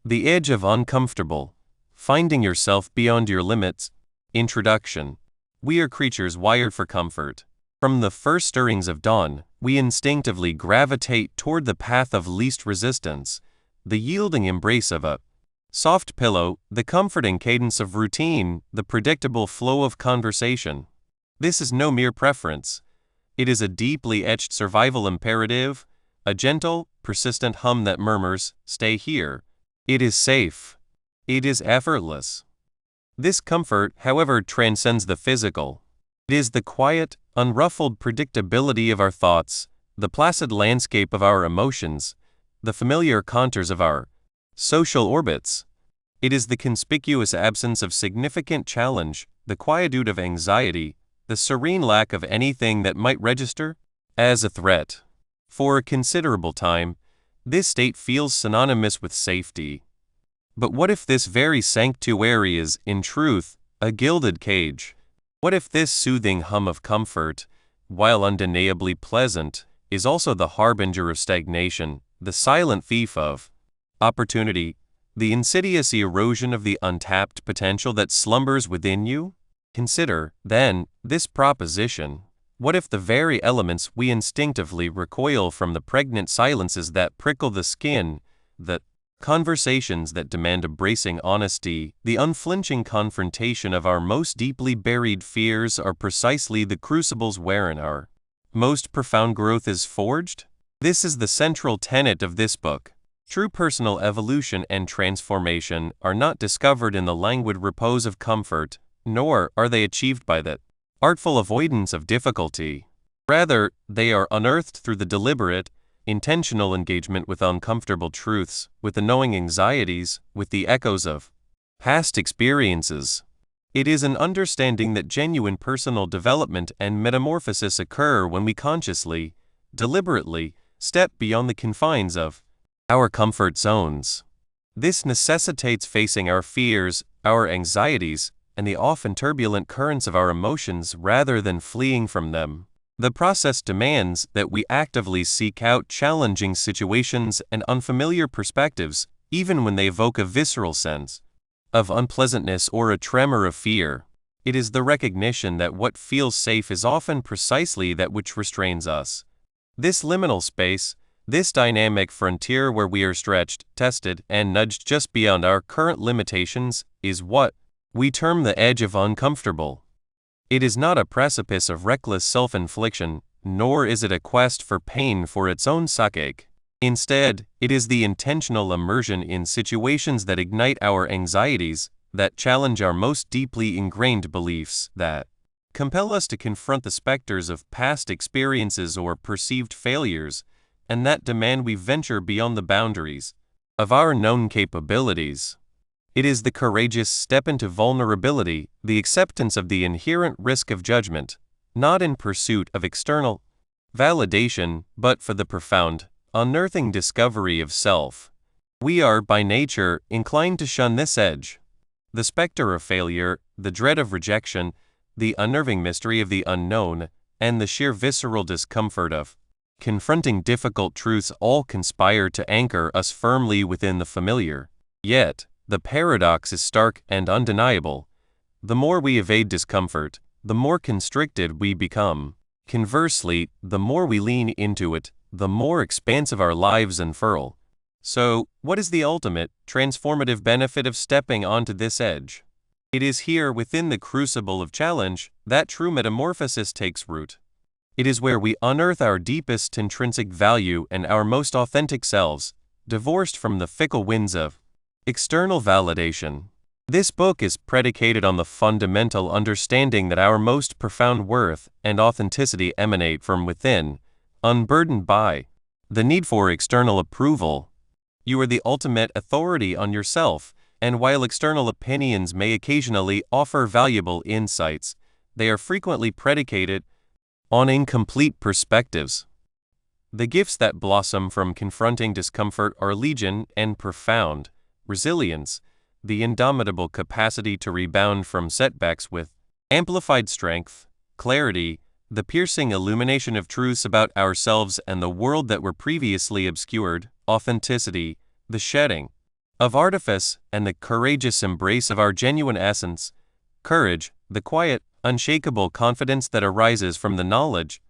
The edge of uncomfortable. Finding yourself beyond your limits. Introduction. We are creatures wired for comfort. From the first stirrings of dawn, we instinctively gravitate toward the path of least resistance, the yielding embrace of a soft pillow, the comforting cadence of routine, the predictable flow of conversation. This is no mere preference. It is a deeply etched survival imperative, a gentle, persistent hum that murmurs, "Stay here." It is safe. It is effortless. This comfort, however, transcends the physical. It is the quiet, unruffled predictability of our thoughts, the placid landscape of our emotions, the familiar contours of our social orbits. It is the conspicuous absence of significant challenge, the quietude of anxiety, the serene lack of anything that might register as a threat. For a considerable time, this state feels synonymous with safety. But what if this very sanctuary is, in truth, a gilded cage? What if this soothing hum of comfort, while undeniably pleasant, is also the harbinger of stagnation, the silent thief of opportunity, the insidious erosion of the untapped potential that slumbers within you? Consider, then, this proposition. What if the very elements we instinctively recoil from, the pregnant silences that prickle the skin, the conversations that demand a bracing honesty, the unflinching confrontation of our most deeply buried fears, are precisely the crucibles wherein our most profound growth is forged? This is the central tenet of this book. True personal evolution and transformation are not discovered in the languid repose of comfort, nor are they achieved by the artful avoidance of difficulty. Rather, they are unearthed through the deliberate, intentional engagement with uncomfortable truths, with the knowing anxieties, with the echoes of past experiences. It is an understanding that genuine personal development and metamorphosis occur when we consciously, deliberately, step beyond the confines of our comfort zones. This necessitates facing our fears, our anxieties, and the often turbulent currents of our emotions rather than fleeing from them. The process demands that we actively seek out challenging situations and unfamiliar perspectives, even when they evoke a visceral sense of unpleasantness or a tremor of fear. It is the recognition that what feels safe is often precisely that which restrains us. This liminal space, this dynamic frontier where we are stretched, tested, and nudged just beyond our current limitations, is what we term the edge of uncomfortable. It is not a precipice of reckless self-infliction, nor is it a quest for pain for its own sake. Instead, it is the intentional immersion in situations that ignite our anxieties, that challenge our most deeply ingrained beliefs, that compel us to confront the specters of past experiences or perceived failures, and that demand we venture beyond the boundaries of our known capabilities. It is the courageous step into vulnerability, the acceptance of the inherent risk of judgment, not in pursuit of external validation, but for the profound, unearthing discovery of self. We are, by nature, inclined to shun this edge. The specter of failure, the dread of rejection, the unnerving mystery of the unknown, and the sheer visceral discomfort of confronting difficult truths all conspire to anchor us firmly within the familiar. Yet, the paradox is stark and undeniable. The more we evade discomfort, the more constricted we become. Conversely, the more we lean into it, the more expansive our lives unfurl. So, what is the ultimate, transformative benefit of stepping onto this edge? It is here, within the crucible of challenge, that true metamorphosis takes root. It is where we unearth our deepest intrinsic value and our most authentic selves, divorced from the fickle winds of external validation. This book is predicated on the fundamental understanding that our most profound worth and authenticity emanate from within, unburdened by the need for external approval. You are the ultimate authority on yourself, and while external opinions may occasionally offer valuable insights, they are frequently predicated on incomplete perspectives. The gifts that blossom from confronting discomfort are legion and profound. Resilience, the indomitable capacity to rebound from setbacks with amplified strength; clarity, the piercing illumination of truths about ourselves and the world that were previously obscured; authenticity, the shedding of artifice and the courageous embrace of our genuine essence. Courage, the quiet, unshakable confidence that arises from the knowledge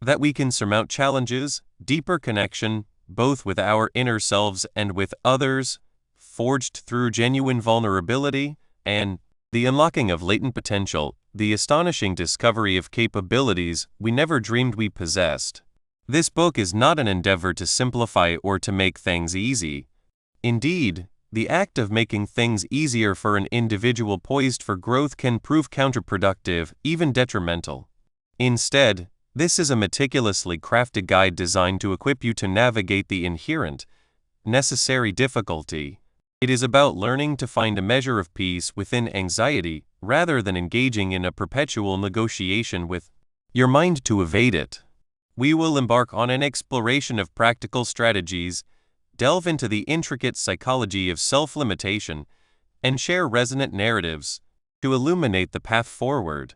that we can surmount challenges, deeper connection, both with our inner selves and with others, forged through genuine vulnerability, and the unlocking of latent potential, the astonishing discovery of capabilities we never dreamed we possessed. This book is not an endeavor to simplify or to make things easy. Indeed, the act of making things easier for an individual poised for growth can prove counterproductive, even detrimental. Instead, this is a meticulously crafted guide designed to equip you to navigate the inherent, necessary difficulty. It is about learning to find a measure of peace within anxiety, rather than engaging in a perpetual negotiation with your mind to evade it. We will embark on an exploration of practical strategies, delve into the intricate psychology of self-limitation, and share resonant narratives to illuminate the path forward.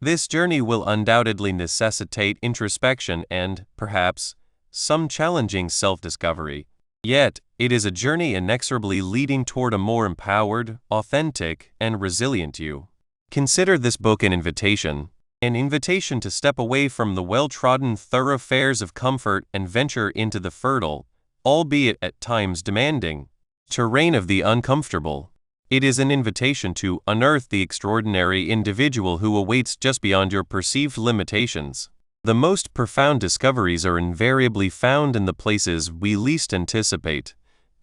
This journey will undoubtedly necessitate introspection and, perhaps, some challenging self-discovery. Yet, it is a journey inexorably leading toward a more empowered, authentic, and resilient you. Consider this book an invitation to step away from the well-trodden thoroughfares of comfort and venture into the fertile, albeit at times demanding, terrain of the uncomfortable. It is an invitation to unearth the extraordinary individual who awaits just beyond your perceived limitations. The most profound discoveries are invariably found in the places we least anticipate,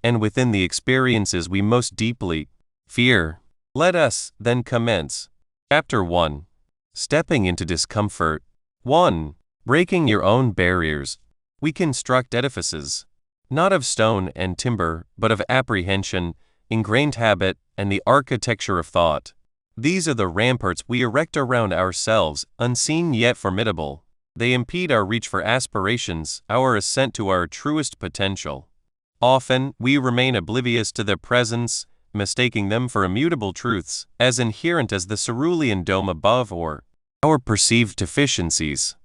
and within the experiences we most deeply fear. Let us, then, commence. Chapter 1. Stepping into discomfort. 1. Breaking your own barriers. We construct edifices, not of stone and timber, but of apprehension, ingrained habit, and the architecture of thought. These are the ramparts we erect around ourselves, unseen yet formidable. They impede our reach for aspirations, our ascent to our truest potential. Often, we remain oblivious to their presence, mistaking them for immutable truths, as inherent as the cerulean dome above or our perceived deficiencies.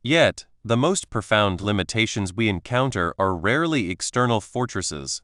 Yet, the most profound limitations we encounter are rarely external fortresses.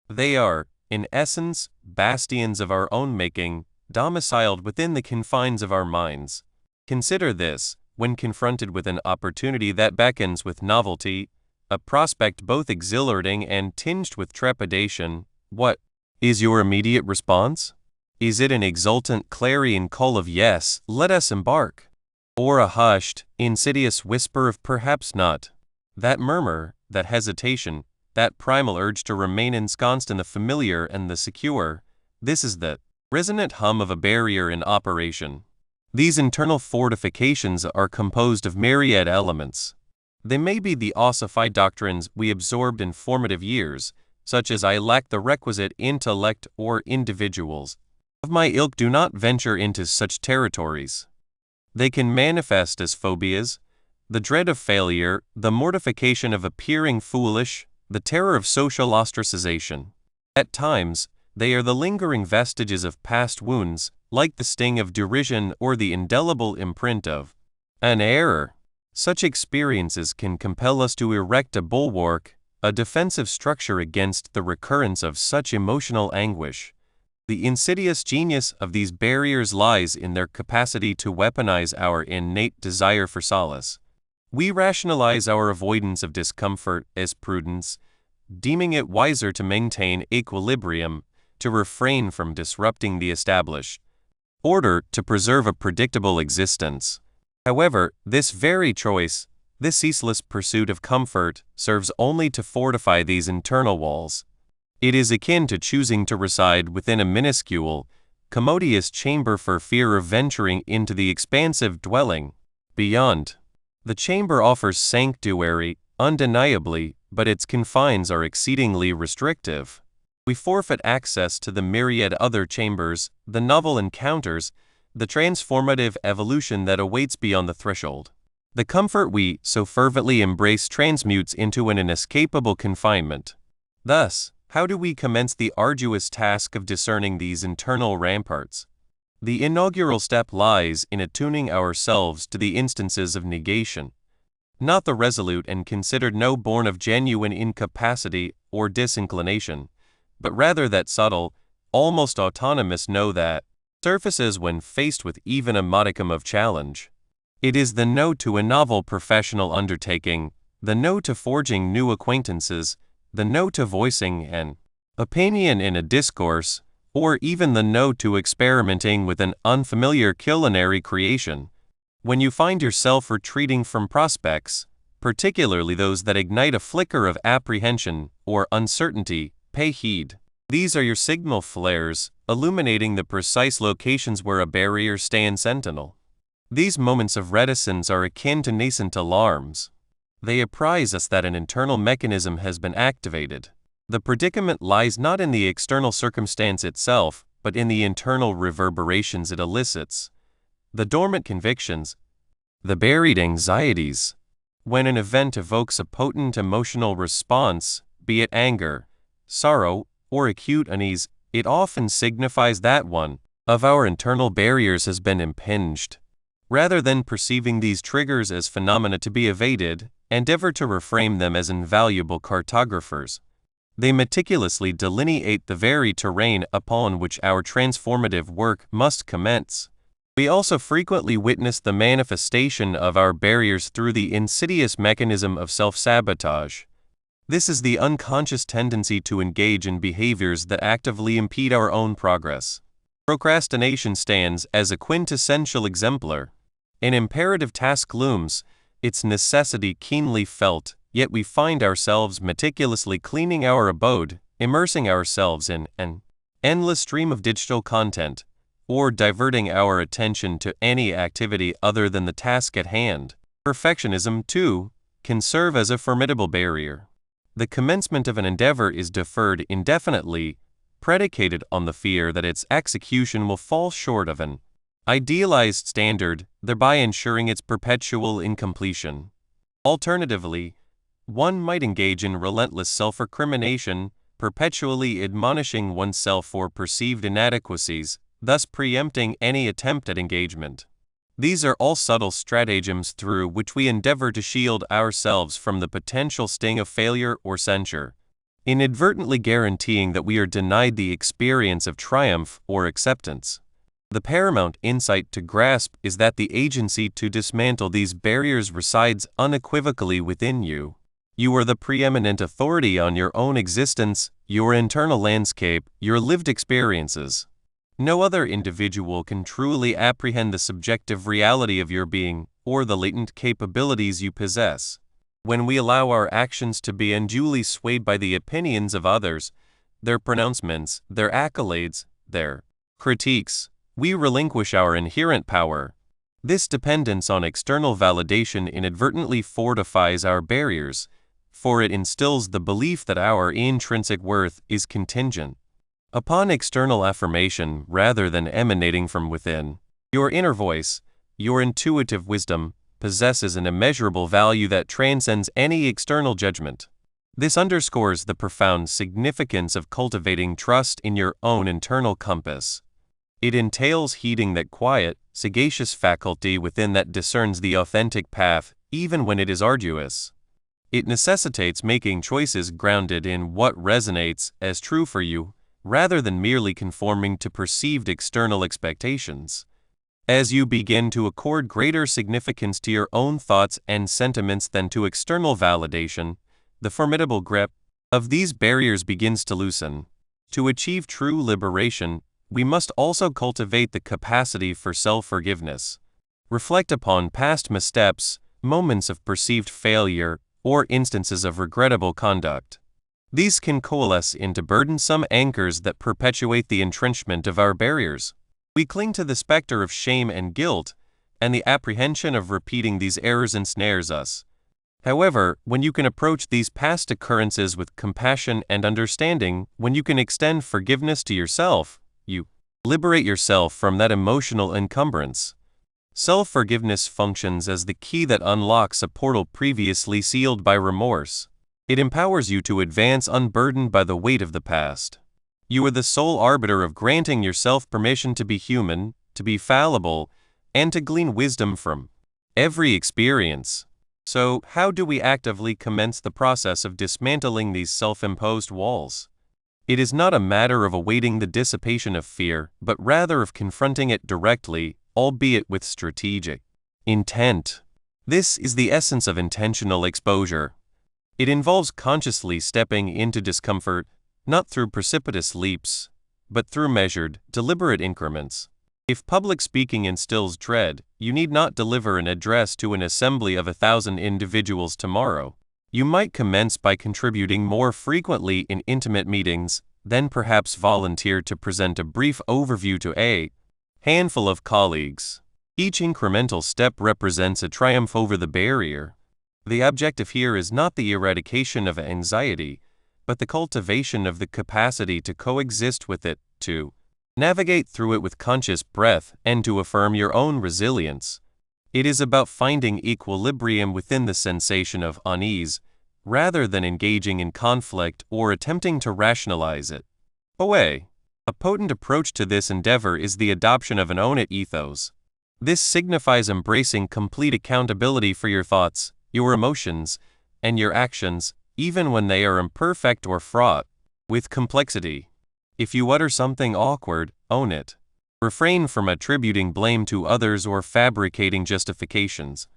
They are, in essence, bastions of our own making, domiciled within the confines of our minds. Consider this: when confronted with an opportunity that beckons with novelty, a prospect both exhilarating and tinged with trepidation, what is your immediate response? Is it an exultant clarion call of "Yes, let us embark"? Or a hushed, insidious whisper of "Perhaps not"? That murmur, that hesitation, that primal urge to remain ensconced in the familiar and the secure, this is the resonant hum of a barrier in operation. These internal fortifications are composed of myriad elements. They may be the ossified doctrines we absorbed in formative years, such as "I lack the requisite intellect," or "individuals of my ilk do not venture into such territories." They can manifest as phobias, the dread of failure, the mortification of appearing foolish, the terror of social ostracization. At times, they are the lingering vestiges of past wounds, like the sting of derision or the indelible imprint of an error. Such experiences can compel us to erect a bulwark, a defensive structure against the recurrence of such emotional anguish. The insidious genius of these barriers lies in their capacity to weaponize our innate desire for solace. We rationalize our avoidance of discomfort as prudence, deeming it wiser to maintain equilibrium, to refrain from disrupting the established order, to preserve a predictable existence. However, this very choice, this ceaseless pursuit of comfort, serves only to fortify these internal walls. It is akin to choosing to reside within a minuscule, commodious chamber for fear of venturing into the expansive dwelling beyond. The chamber offers sanctuary, undeniably, but its confines are exceedingly restrictive. We forfeit access to the myriad other chambers, the novel encounters, the transformative evolution that awaits beyond the threshold. The comfort we so fervently embrace transmutes into an inescapable confinement. Thus, how do we commence the arduous task of discerning these internal ramparts? The inaugural step lies in attuning ourselves to the instances of negation, not the resolute and considered no born of genuine incapacity or disinclination, but rather that subtle, almost autonomous no that surfaces when faced with even a modicum of challenge. It is the no to a novel professional undertaking, the no to forging new acquaintances, the no to voicing an opinion in a discourse, or even the no to experimenting with an unfamiliar culinary creation. When you find yourself retreating from prospects, particularly those that ignite a flicker of apprehension or uncertainty, pay heed. These are your signal flares, illuminating the precise locations where a barrier stands sentinel. These moments of reticence are akin to nascent alarms. They apprise us that an internal mechanism has been activated. The predicament lies not in the external circumstance itself, but in the internal reverberations it elicits. The dormant convictions, the buried anxieties. When an event evokes a potent emotional response, be it anger, sorrow, or acute unease, it often signifies that one of our internal barriers has been impinged. Rather than perceiving these triggers as phenomena to be evaded, endeavor to reframe them as invaluable cartographers. They meticulously delineate the very terrain upon which our transformative work must commence. We also frequently witness the manifestation of our barriers through the insidious mechanism of self-sabotage. This is the unconscious tendency to engage in behaviors that actively impede our own progress. Procrastination stands as a quintessential exemplar. An imperative task looms, its necessity keenly felt, yet we find ourselves meticulously cleaning our abode, immersing ourselves in an endless stream of digital content, or diverting our attention to any activity other than the task at hand. Perfectionism, too, can serve as a formidable barrier. The commencement of an endeavor is deferred indefinitely, predicated on the fear that its execution will fall short of an idealized standard, thereby ensuring its perpetual incompletion. Alternatively, one might engage in relentless self-recrimination, perpetually admonishing oneself for perceived inadequacies, thus preempting any attempt at engagement. These are all subtle stratagems through which we endeavor to shield ourselves from the potential sting of failure or censure, inadvertently guaranteeing that we are denied the experience of triumph or acceptance. The paramount insight to grasp is that the agency to dismantle these barriers resides unequivocally within you. You are the preeminent authority on your own existence, your internal landscape, your lived experiences. No other individual can truly apprehend the subjective reality of your being or the latent capabilities you possess. When we allow our actions to be unduly swayed by the opinions of others, their pronouncements, their accolades, their critiques, we relinquish our inherent power. This dependence on external validation inadvertently fortifies our barriers, for it instills the belief that our intrinsic worth is contingent upon external affirmation rather than emanating from within. Your inner voice, your intuitive wisdom, possesses an immeasurable value that transcends any external judgment. This underscores the profound significance of cultivating trust in your own internal compass. It entails heeding that quiet, sagacious faculty within that discerns the authentic path, even when it is arduous. It necessitates making choices grounded in what resonates as true for you, rather than merely conforming to perceived external expectations. As you begin to accord greater significance to your own thoughts and sentiments than to external validation, the formidable grip of these barriers begins to loosen. To achieve true liberation, we must also cultivate the capacity for self-forgiveness. Reflect upon past missteps, moments of perceived failure, or instances of regrettable conduct. These can coalesce into burdensome anchors that perpetuate the entrenchment of our barriers. We cling to the specter of shame and guilt, and the apprehension of repeating these errors ensnares us. However, when you can approach these past occurrences with compassion and understanding, when you can extend forgiveness to yourself, you liberate yourself from that emotional encumbrance. Self-forgiveness functions as the key that unlocks a portal previously sealed by remorse. It empowers you to advance unburdened by the weight of the past. You are the sole arbiter of granting yourself permission to be human, to be fallible, and to glean wisdom from every experience. So, how do we actively commence the process of dismantling these self-imposed walls? It is not a matter of awaiting the dissipation of fear, but rather of confronting it directly, albeit with strategic intent. This is the essence of intentional exposure. It involves consciously stepping into discomfort, not through precipitous leaps, but through measured, deliberate increments. If public speaking instills dread, you need not deliver an address to an assembly of 1,000 individuals tomorrow. You might commence by contributing more frequently in intimate meetings, then perhaps volunteer to present a brief overview to a handful of colleagues. Each incremental step represents a triumph over the barrier. The objective here is not the eradication of anxiety, but the cultivation of the capacity to coexist with it, to navigate through it with conscious breath, and to affirm your own resilience. It is about finding equilibrium within the sensation of unease, rather than engaging in conflict or attempting to rationalize it away. A potent approach to this endeavor is the adoption of an own-it ethos. This signifies embracing complete accountability for your thoughts, your emotions, and your actions, even when they are imperfect or fraught with complexity. If you utter something awkward, own it. Refrain from attributing blame to others or fabricating justifications.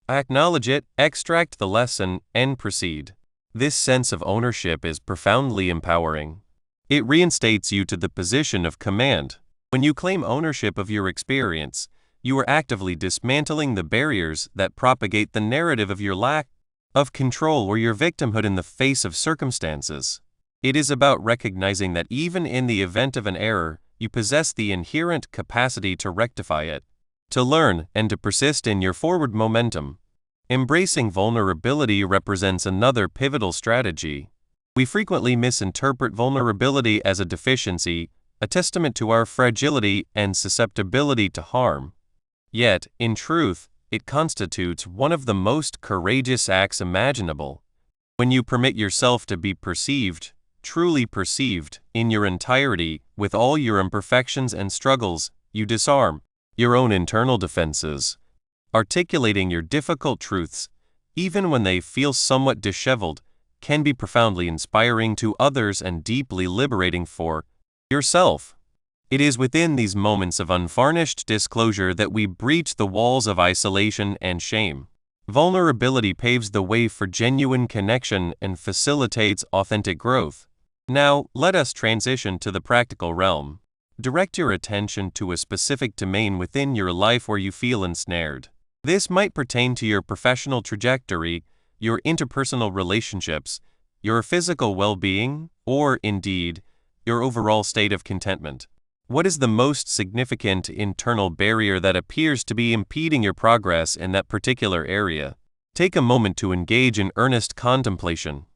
Acknowledge it, extract the lesson, and proceed. This sense of ownership is profoundly empowering. It reinstates you to the position of command. When you claim ownership of your experience, you are actively dismantling the barriers that propagate the narrative of your lack of control or your victimhood in the face of circumstances. It is about recognizing that even in the event of an error, you possess the inherent capacity to rectify it, to learn, and to persist in your forward momentum. Embracing vulnerability represents another pivotal strategy. We frequently misinterpret vulnerability as a deficiency, a testament to our fragility and susceptibility to harm. Yet, in truth, it constitutes one of the most courageous acts imaginable. When you permit yourself to be perceived, truly perceived, in your entirety, with all your imperfections and struggles, you disarm your own internal defenses. Articulating your difficult truths, even when they feel somewhat disheveled, can be profoundly inspiring to others and deeply liberating for yourself. It is within these moments of unvarnished disclosure that we breach the walls of isolation and shame. Vulnerability paves the way for genuine connection and facilitates authentic growth. Now, let us transition to the practical realm. Direct your attention to a specific domain within your life where you feel ensnared. This might pertain to your professional trajectory, your interpersonal relationships, your physical well-being, or, indeed, your overall state of contentment. What is the most significant internal barrier that appears to be impeding your progress in that particular area? Take a moment to engage in earnest contemplation.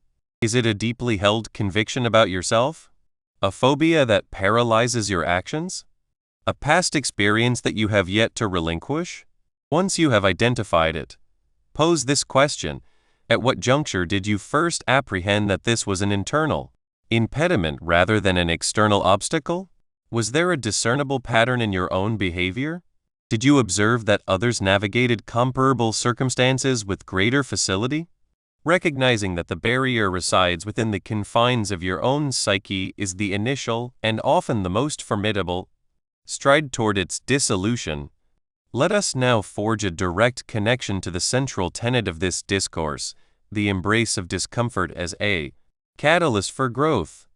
Is it a deeply held conviction about yourself? A phobia that paralyzes your actions? A past experience that you have yet to relinquish? Once you have identified it, pose this question: at what juncture did you first apprehend that this was an internal impediment rather than an external obstacle? Was there a discernible pattern in your own behavior? Did you observe that others navigated comparable circumstances with greater facility? Recognizing that the barrier resides within the confines of your own psyche is the initial, and often the most formidable, stride toward its dissolution. Let us now forge a direct connection to the central tenet of this discourse, the embrace of discomfort as a catalyst for growth.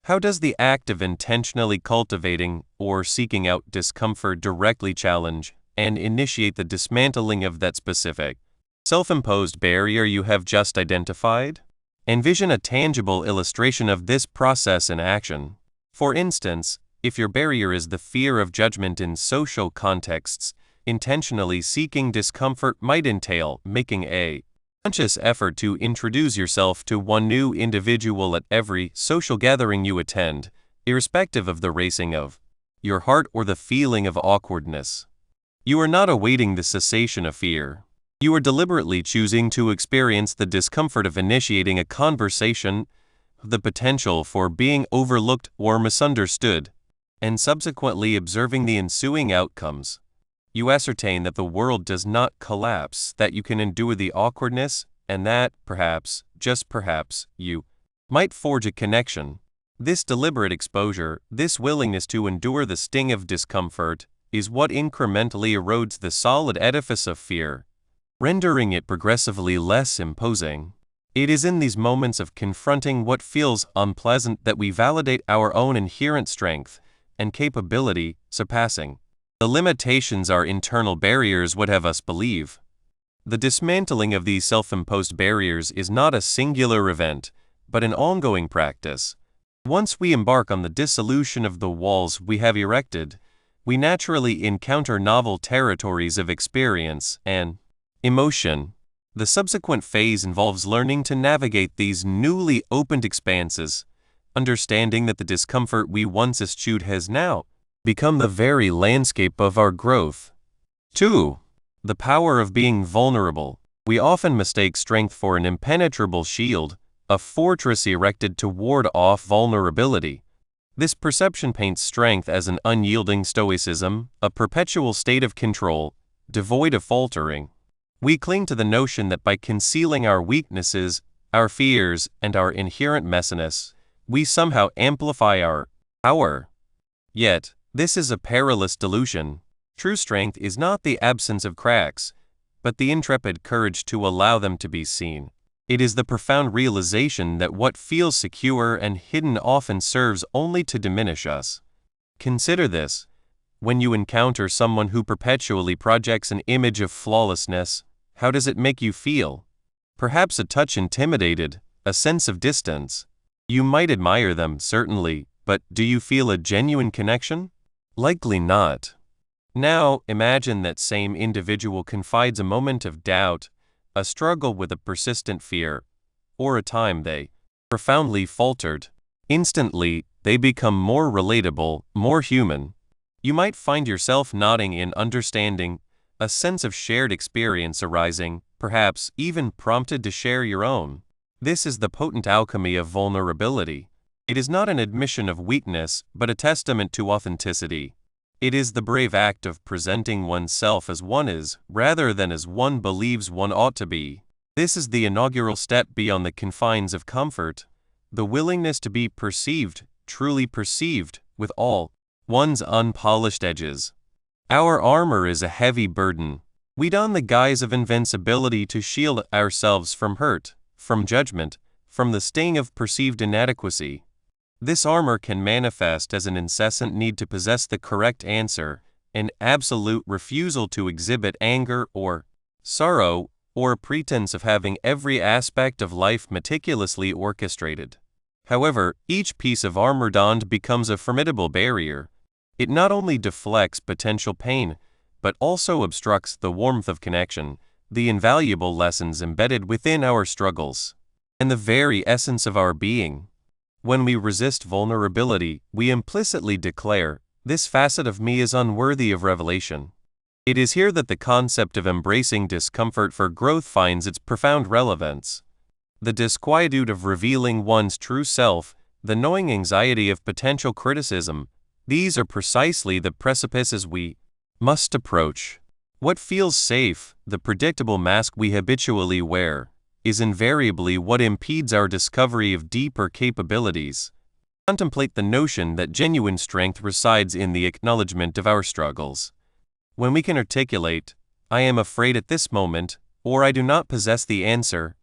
How does the act of intentionally cultivating or seeking out discomfort directly challenge and initiate the dismantling of that specific, self-imposed barrier you have just identified? Envision a tangible illustration of this process in action. For instance, if your barrier is the fear of judgment in social contexts, intentionally seeking discomfort might entail making a conscious effort to introduce yourself to one new individual at every social gathering you attend, irrespective of the racing of your heart or the feeling of awkwardness. You are not awaiting the cessation of fear. You are deliberately choosing to experience the discomfort of initiating a conversation, the potential for being overlooked or misunderstood, and subsequently observing the ensuing outcomes. You ascertain that the world does not collapse, that you can endure the awkwardness, and that, perhaps, just perhaps, you might forge a connection. This deliberate exposure, this willingness to endure the sting of discomfort, is what incrementally erodes the solid edifice of fear, rendering it progressively less imposing. It is in these moments of confronting what feels unpleasant that we validate our own inherent strength and capability, surpassing the limitations our internal barriers would have us believe. The dismantling of these self-imposed barriers is not a singular event, but an ongoing practice. Once we embark on the dissolution of the walls we have erected, we naturally encounter novel territories of experience and emotion. The subsequent phase involves learning to navigate these newly opened expanses, understanding that the discomfort we once eschewed has now become the very landscape of our growth. 2. The power of being vulnerable. We often mistake strength for an impenetrable shield, a fortress erected to ward off vulnerability. This perception paints strength as an unyielding stoicism, a perpetual state of control, devoid of faltering. We cling to the notion that by concealing our weaknesses, our fears, and our inherent messiness, we somehow amplify our power. Yet, this is a perilous delusion. True strength is not the absence of cracks, but the intrepid courage to allow them to be seen. It is the profound realization that what feels secure and hidden often serves only to diminish us. Consider this. When you encounter someone who perpetually projects an image of flawlessness, how does it make you feel? Perhaps a touch intimidated, a sense of distance. You might admire them, certainly, but do you feel a genuine connection? Likely not. Now, imagine that same individual confides a moment of doubt, a struggle with a persistent fear, or a time they profoundly faltered. Instantly, they become more relatable, more human. You might find yourself nodding in understanding, a sense of shared experience arising, perhaps even prompted to share your own. This is the potent alchemy of vulnerability. It is not an admission of weakness, but a testament to authenticity. It is the brave act of presenting oneself as one is, rather than as one believes one ought to be. This is the inaugural step beyond the confines of comfort, the willingness to be perceived, truly perceived, with all one's unpolished edges. Our armor is a heavy burden. We don the guise of invincibility to shield ourselves from hurt, from judgment, from the sting of perceived inadequacy. This armor can manifest as an incessant need to possess the correct answer, an absolute refusal to exhibit anger or sorrow, or a pretense of having every aspect of life meticulously orchestrated. However, each piece of armor donned becomes a formidable barrier. It not only deflects potential pain, but also obstructs the warmth of connection, the invaluable lessons embedded within our struggles, and the very essence of our being. When we resist vulnerability, we implicitly declare, "This facet of me is unworthy of revelation." It is here that the concept of embracing discomfort for growth finds its profound relevance. The disquietude of revealing one's true self, the gnawing anxiety of potential criticism, these are precisely the precipices we must approach. What feels safe, the predictable mask we habitually wear, is invariably what impedes our discovery of deeper capabilities. Contemplate the notion that genuine strength resides in the acknowledgement of our struggles. When we can articulate, "I am afraid at this moment," or "I do not possess the answer,"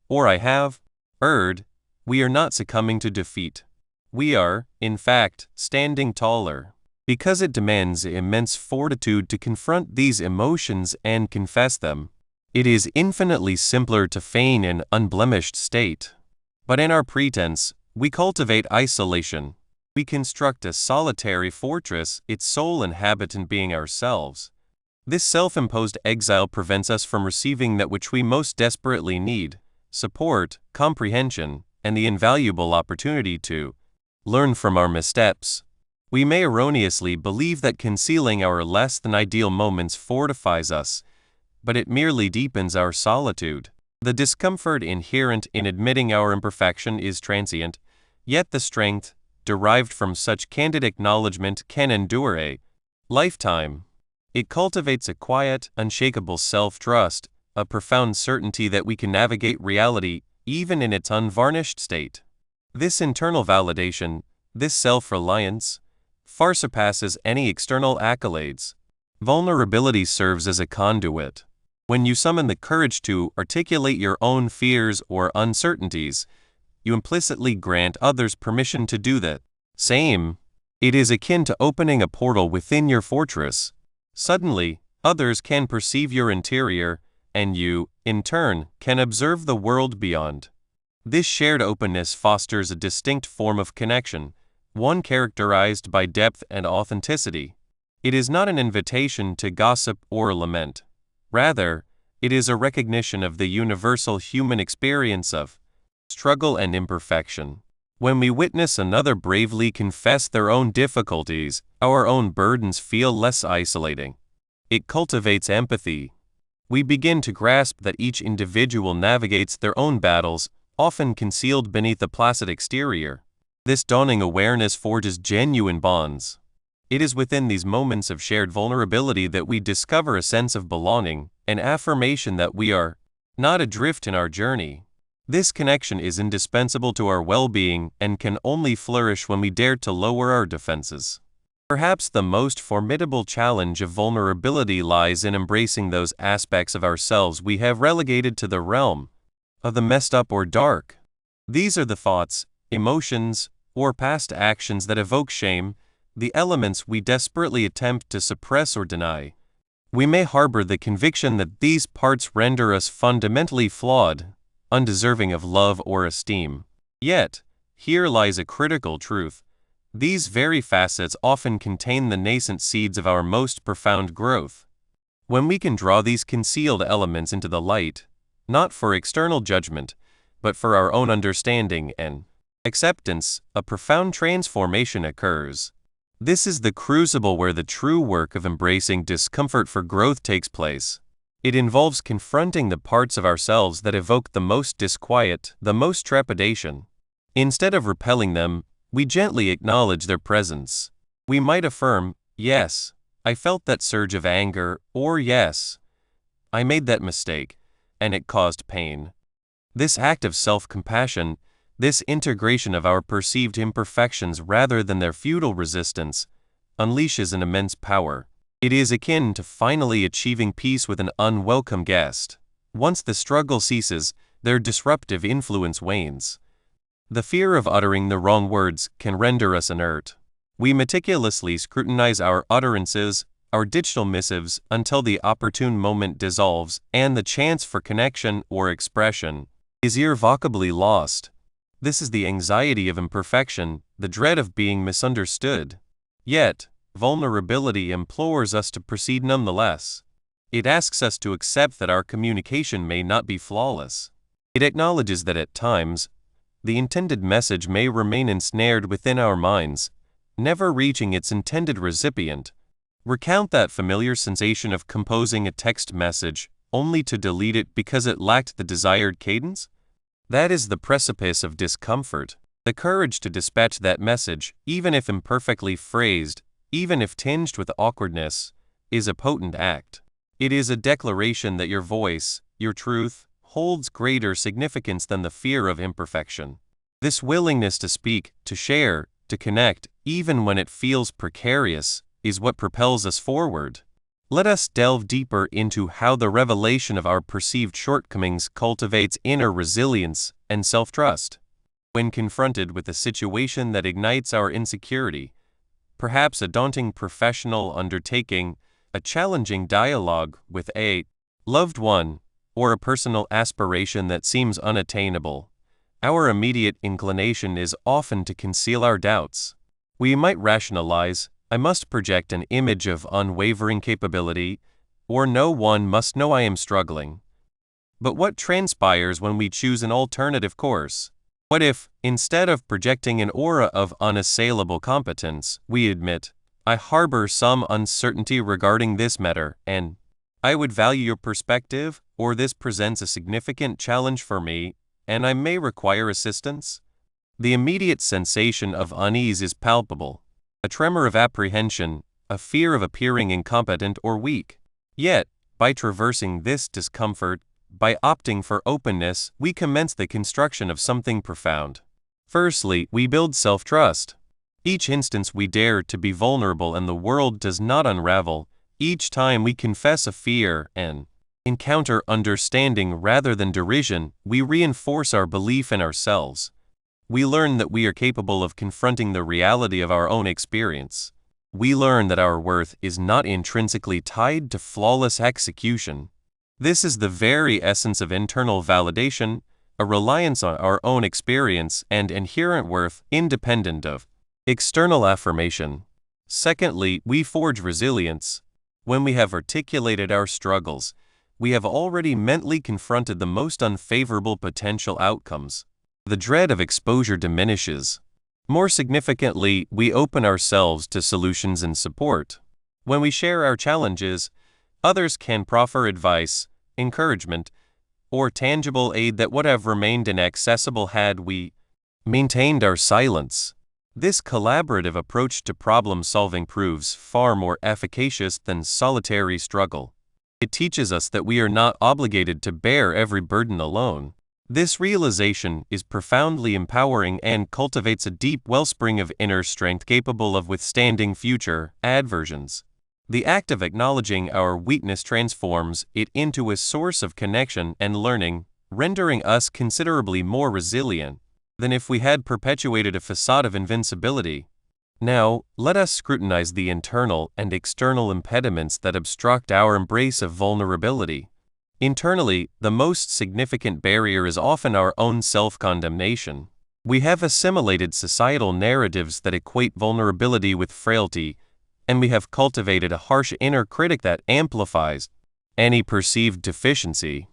or "I have erred," we are not succumbing to defeat. We are, in fact, standing taller. Because it demands immense fortitude to confront these emotions and confess them, it is infinitely simpler to feign an unblemished state. But in our pretense, we cultivate isolation. We construct a solitary fortress, its sole inhabitant being ourselves. This self-imposed exile prevents us from receiving that which we most desperately need: support, comprehension, and the invaluable opportunity to learn from our missteps. We may erroneously believe that concealing our less than ideal moments fortifies us, but it merely deepens our solitude. The discomfort inherent in admitting our imperfection is transient, yet the strength derived from such candid acknowledgement can endure a lifetime. It cultivates a quiet, unshakable self-trust, a profound certainty that we can navigate reality even in its unvarnished state. This internal validation, This self-reliance far surpasses any external accolades. Vulnerability serves as a conduit. When you summon the courage to articulate your own fears or uncertainties, you implicitly grant others permission to do that same. It is akin to opening a portal within your fortress. Suddenly, others can perceive your interior, and you, in turn, can observe the world beyond. This shared openness fosters a distinct form of connection, one characterized by depth and authenticity. It is not an invitation to gossip or lament. Rather, it is a recognition of the universal human experience of struggle and imperfection. When we witness another bravely confess their own difficulties, our own burdens feel less isolating. It cultivates empathy. We begin to grasp that each individual navigates their own battles, often concealed beneath a placid exterior. This dawning awareness forges genuine bonds. It is within these moments of shared vulnerability that we discover a sense of belonging, an affirmation that we are not adrift in our journey. This connection is indispensable to our well-being and can only flourish when we dare to lower our defenses. Perhaps the most formidable challenge of vulnerability lies in embracing those aspects of ourselves we have relegated to the realm of the messed up or dark. These are the thoughts, emotions, or past actions that evoke shame, the elements we desperately attempt to suppress or deny. We may harbor the conviction that these parts render us fundamentally flawed, undeserving of love or esteem. Yet, here lies a critical truth. These very facets often contain the nascent seeds of our most profound growth. When we can draw these concealed elements into the light, not for external judgment, but for our own understanding and acceptance, a profound transformation occurs. This is the crucible where the true work of embracing discomfort for growth takes place. It involves confronting the parts of ourselves that evoke the most disquiet, the most trepidation. Instead of repelling them, we gently acknowledge their presence. We might affirm, "Yes, I felt that surge of anger," or "Yes, I made that mistake, and it caused pain." This act of self-compassion, this integration of our perceived imperfections rather than their futile resistance, unleashes an immense power. It is akin to finally achieving peace with an unwelcome guest. Once the struggle ceases, their disruptive influence wanes. The fear of uttering the wrong words can render us inert. We meticulously scrutinize our utterances, our digital missives, until the opportune moment dissolves and the chance for connection or expression is irrevocably lost. This is the anxiety of imperfection, the dread of being misunderstood. Yet, vulnerability implores us to proceed nonetheless. It asks us to accept that our communication may not be flawless. It acknowledges that at times, the intended message may remain ensnared within our minds, never reaching its intended recipient. Recount that familiar sensation of composing a text message only to delete it because it lacked the desired cadence? That is the precipice of discomfort. The courage to dispatch that message, even if imperfectly phrased, even if tinged with awkwardness, is a potent act. It is a declaration that your voice, your truth, holds greater significance than the fear of imperfection. This willingness to speak, to share, to connect, even when it feels precarious, is what propels us forward. Let us delve deeper into how the revelation of our perceived shortcomings cultivates inner resilience and self-trust. When confronted with a situation that ignites our insecurity, perhaps a daunting professional undertaking, a challenging dialogue with a loved one, or a personal aspiration that seems unattainable, our immediate inclination is often to conceal our doubts. We might rationalize, "I must project an image of unwavering capability," or "No one must know I am struggling." But what transpires when we choose an alternative course? What if, instead of projecting an aura of unassailable competence, we admit, "I harbor some uncertainty regarding this matter, and I would value your perspective," or "This presents a significant challenge for me, and I may require assistance"? The immediate sensation of unease is palpable. A tremor of apprehension, a fear of appearing incompetent or weak. Yet, by traversing this discomfort, by opting for openness, we commence the construction of something profound. Firstly, we build self-trust. Each instance we dare to be vulnerable and the world does not unravel. Each time we confess a fear and encounter understanding rather than derision, we reinforce our belief in ourselves. We learn that we are capable of confronting the reality of our own experience. We learn that our worth is not intrinsically tied to flawless execution. This is the very essence of internal validation, a reliance on our own experience and inherent worth independent of external affirmation. Secondly, we forge resilience. When we have articulated our struggles, we have already mentally confronted the most unfavorable potential outcomes. The dread of exposure diminishes. More significantly, we open ourselves to solutions and support. When we share our challenges, others can proffer advice, encouragement, or tangible aid that would have remained inaccessible had we maintained our silence. This collaborative approach to problem-solving proves far more efficacious than solitary struggle. It teaches us that we are not obligated to bear every burden alone. This realization is profoundly empowering and cultivates a deep wellspring of inner strength capable of withstanding future adversions. The act of acknowledging our weakness transforms it into a source of connection and learning, rendering us considerably more resilient than if we had perpetuated a facade of invincibility. Now, let us scrutinize the internal and external impediments that obstruct our embrace of vulnerability. Internally, the most significant barrier is often our own self-condemnation. We have assimilated societal narratives that equate vulnerability with frailty, and we have cultivated a harsh inner critic that amplifies any perceived deficiency.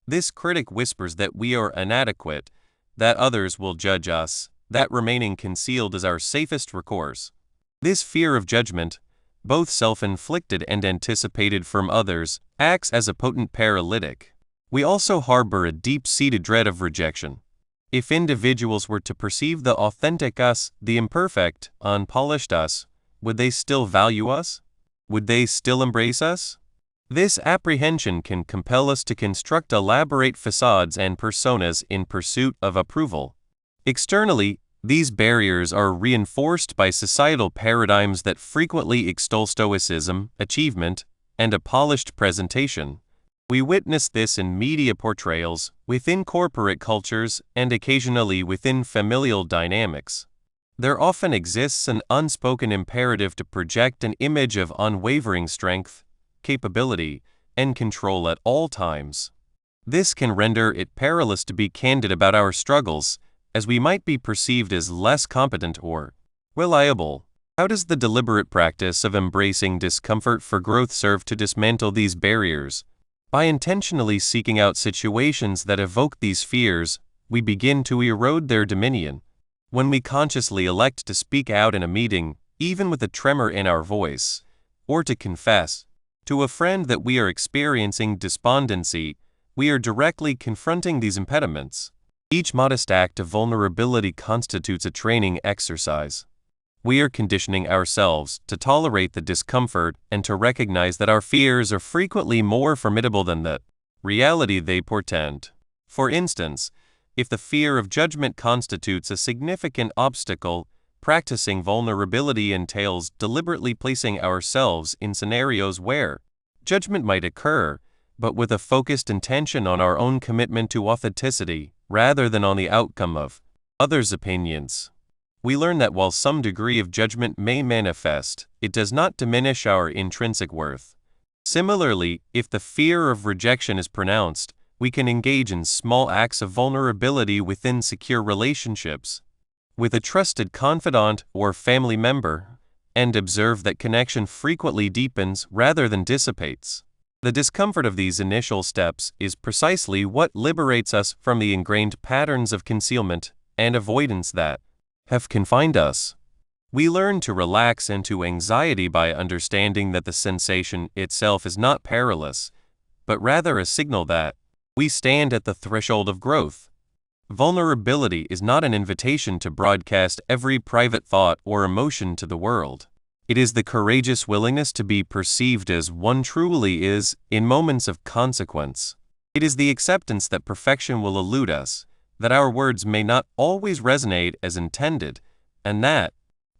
This critic whispers that we are inadequate, that others will judge us, that remaining concealed is our safest recourse. This fear of judgment, both self-inflicted and anticipated from others, acts as a potent paralytic. We also harbor a deep-seated dread of rejection. If individuals were to perceive the authentic us, the imperfect, unpolished us, would they still value us? Would they still embrace us? This apprehension can compel us to construct elaborate facades and personas in pursuit of approval. Externally, these barriers are reinforced by societal paradigms that frequently extol stoicism, achievement, and a polished presentation. We witness this in media portrayals, within corporate cultures, and occasionally within familial dynamics. There often exists an unspoken imperative to project an image of unwavering strength, capability, and control at all times. This can render it perilous to be candid about our struggles, as we might be perceived as less competent or reliable. How does the deliberate practice of embracing discomfort for growth serve to dismantle these barriers? By intentionally seeking out situations that evoke these fears, we begin to erode their dominion. When we consciously elect to speak out in a meeting, even with a tremor in our voice, or to confess to a friend that we are experiencing despondency, we are directly confronting these impediments. Each modest act of vulnerability constitutes a training exercise. We are conditioning ourselves to tolerate the discomfort and to recognize that our fears are frequently more formidable than the reality they portend. For instance, if the fear of judgment constitutes a significant obstacle, practicing vulnerability entails deliberately placing ourselves in scenarios where judgment might occur, but with a focused intention on our own commitment to authenticity, rather than on the outcome of others' opinions. We learn that while some degree of judgment may manifest, it does not diminish our intrinsic worth. Similarly, if the fear of rejection is pronounced, we can engage in small acts of vulnerability within secure relationships with a trusted confidant or family member, and observe that connection frequently deepens rather than dissipates. The discomfort of these initial steps is precisely what liberates us from the ingrained patterns of concealment and avoidance that have confined us. We learn to relax into anxiety by understanding that the sensation itself is not perilous, but rather a signal that we stand at the threshold of growth. Vulnerability is not an invitation to broadcast every private thought or emotion to the world. It is the courageous willingness to be perceived as one truly is in moments of consequence. It is the acceptance that perfection will elude us, that our words may not always resonate as intended, and that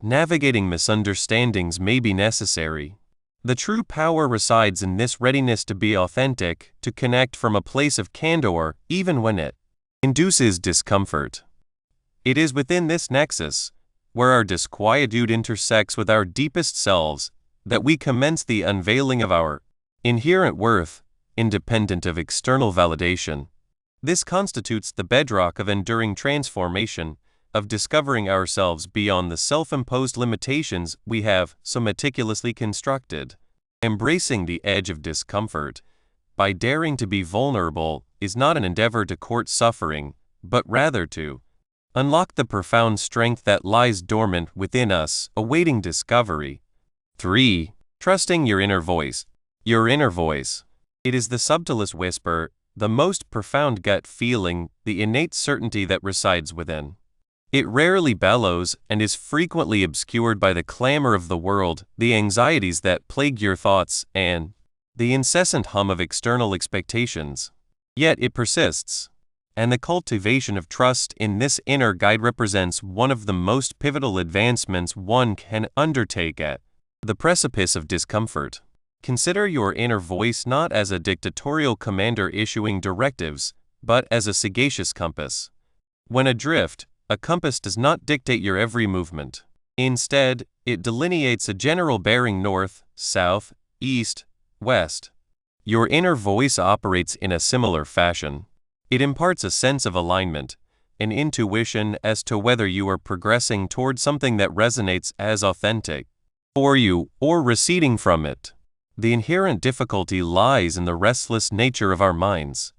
navigating misunderstandings may be necessary. The true power resides in this readiness to be authentic, to connect from a place of candor, even when it induces discomfort. It is within this nexus, where our disquietude intersects with our deepest selves, that we commence the unveiling of our inherent worth, independent of external validation. This constitutes the bedrock of enduring transformation, of discovering ourselves beyond the self-imposed limitations we have so meticulously constructed. Embracing the edge of discomfort, by daring to be vulnerable, is not an endeavor to court suffering, but rather to unlock the profound strength that lies dormant within us, awaiting discovery. 3. Trusting your inner voice. Your inner voice. It is the subtlest whisper, the most profound gut feeling, the innate certainty that resides within. It rarely bellows and is frequently obscured by the clamor of the world, the anxieties that plague your thoughts, and the incessant hum of external expectations. Yet it persists, and the cultivation of trust in this inner guide represents one of the most pivotal advancements one can undertake at the precipice of discomfort. Consider your inner voice not as a dictatorial commander issuing directives, but as a sagacious compass. When adrift, a compass does not dictate your every movement. Instead, it delineates a general bearing north, south, east, west. Your inner voice operates in a similar fashion. It imparts a sense of alignment, an intuition as to whether you are progressing toward something that resonates as authentic for you or receding from it. The inherent difficulty lies in the restless nature of our minds.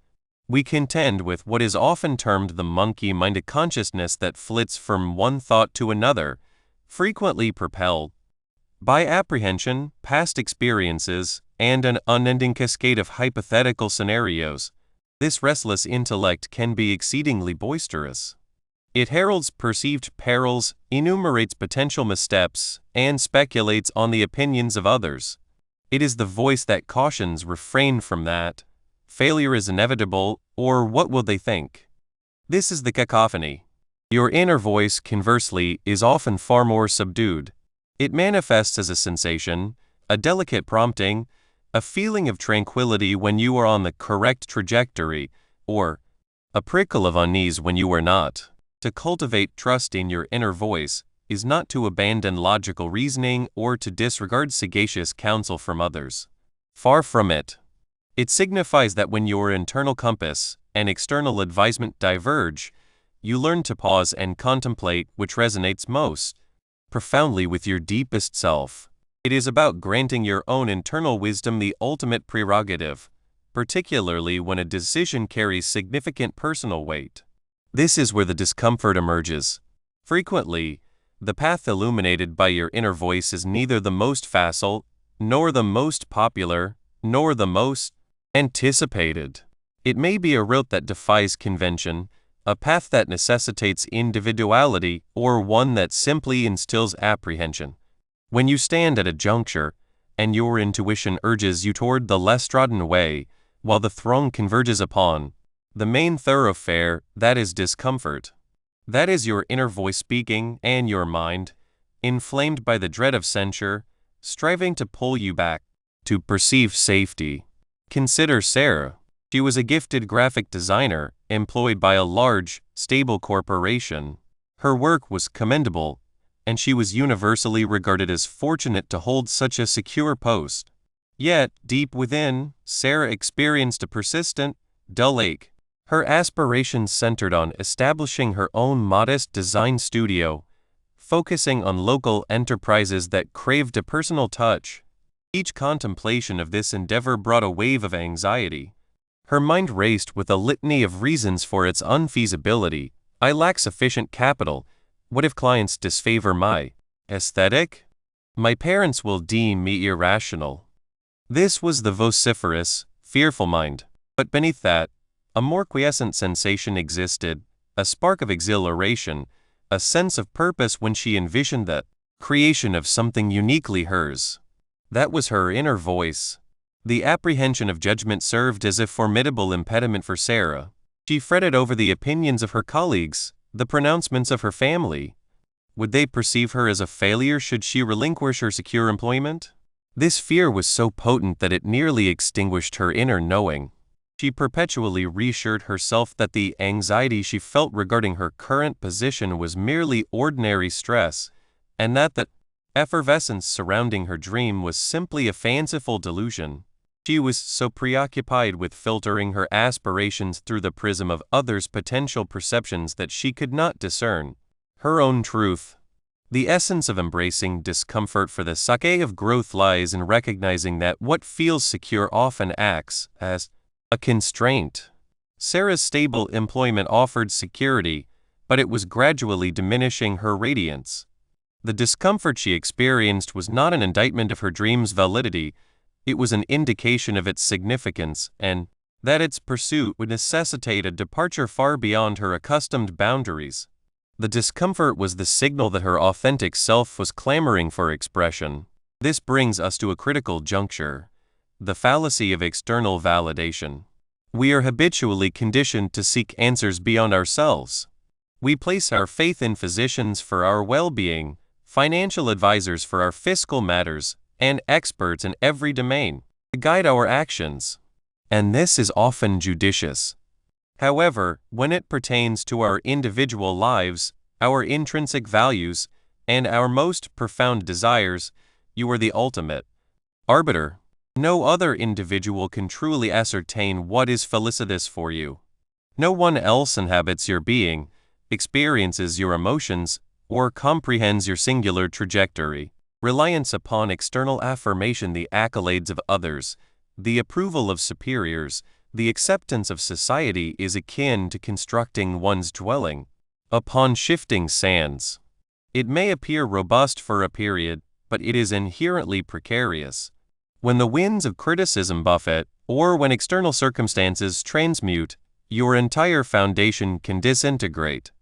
We contend with what is often termed the monkey-minded consciousness that flits from one thought to another, frequently propelled by apprehension, past experiences, and an unending cascade of hypothetical scenarios. This restless intellect can be exceedingly boisterous. It heralds perceived perils, enumerates potential missteps, and speculates on the opinions of others. It is the voice that cautions refrain from that. Failure is inevitable, or what will they think? This is the cacophony. Your inner voice, conversely, is often far more subdued. It manifests as a sensation, a delicate prompting, a feeling of tranquility when you are on the correct trajectory, or a prickle of unease when you are not. To cultivate trust in your inner voice is not to abandon logical reasoning or to disregard sagacious counsel from others. Far from it. It signifies that when your internal compass and external advisement diverge, you learn to pause and contemplate which resonates most profoundly with your deepest self. It is about granting your own internal wisdom the ultimate prerogative, particularly when a decision carries significant personal weight. This is where the discomfort emerges. Frequently, the path illuminated by your inner voice is neither the most facile, nor the most popular, nor the most anticipated. It may be a route that defies convention, a path that necessitates individuality, or one that simply instills apprehension. When you stand at a juncture, and your intuition urges you toward the less trodden way, while the throng converges upon the main thoroughfare, that is discomfort. That is your inner voice speaking, and your mind, inflamed by the dread of censure, striving to pull you back to perceive safety. Consider Sarah. She was a gifted graphic designer employed by a large, stable corporation. Her work was commendable, and she was universally regarded as fortunate to hold such a secure post. Yet, deep within, Sarah experienced a persistent, dull ache. Her aspirations centered on establishing her own modest design studio, focusing on local enterprises that craved a personal touch. Each contemplation of this endeavor brought a wave of anxiety. Her mind raced with a litany of reasons for its unfeasibility. I lack sufficient capital. What if clients disfavor my aesthetic? My parents will deem me irrational. This was the vociferous, fearful mind. But beneath that, a more quiescent sensation existed, a spark of exhilaration, a sense of purpose when she envisioned the creation of something uniquely hers. That was her inner voice. The apprehension of judgment served as a formidable impediment for Sarah. She fretted over the opinions of her colleagues, the pronouncements of her family. Would they perceive her as a failure should she relinquish her secure employment? This fear was so potent that it nearly extinguished her inner knowing. She perpetually reassured herself that the anxiety she felt regarding her current position was merely ordinary stress, and that the effervescence surrounding her dream was simply a fanciful delusion. She was so preoccupied with filtering her aspirations through the prism of others' potential perceptions that she could not discern her own truth. The essence of embracing discomfort for the sake of growth lies in recognizing that what feels secure often acts as a constraint. Sarah's stable employment offered security, but it was gradually diminishing her radiance. The discomfort she experienced was not an indictment of her dream's validity, it was an indication of its significance and that its pursuit would necessitate a departure far beyond her accustomed boundaries. The discomfort was the signal that her authentic self was clamoring for expression. This brings us to a critical juncture: the fallacy of external validation. We are habitually conditioned to seek answers beyond ourselves. We place our faith in physicians for our well-being, financial advisors for our fiscal matters, and experts in every domain to guide our actions. And this is often judicious. However, when it pertains to our individual lives, our intrinsic values, and our most profound desires, you are the ultimate arbiter. No other individual can truly ascertain what is felicitous for you. No one else inhabits your being, experiences your emotions, or comprehends your singular trajectory. Reliance upon external affirmation, the accolades of others, the approval of superiors, the acceptance of society is akin to constructing one's dwelling upon shifting sands. It may appear robust for a period, but it is inherently precarious. When the winds of criticism buffet, or when external circumstances transmute, your entire foundation can disintegrate.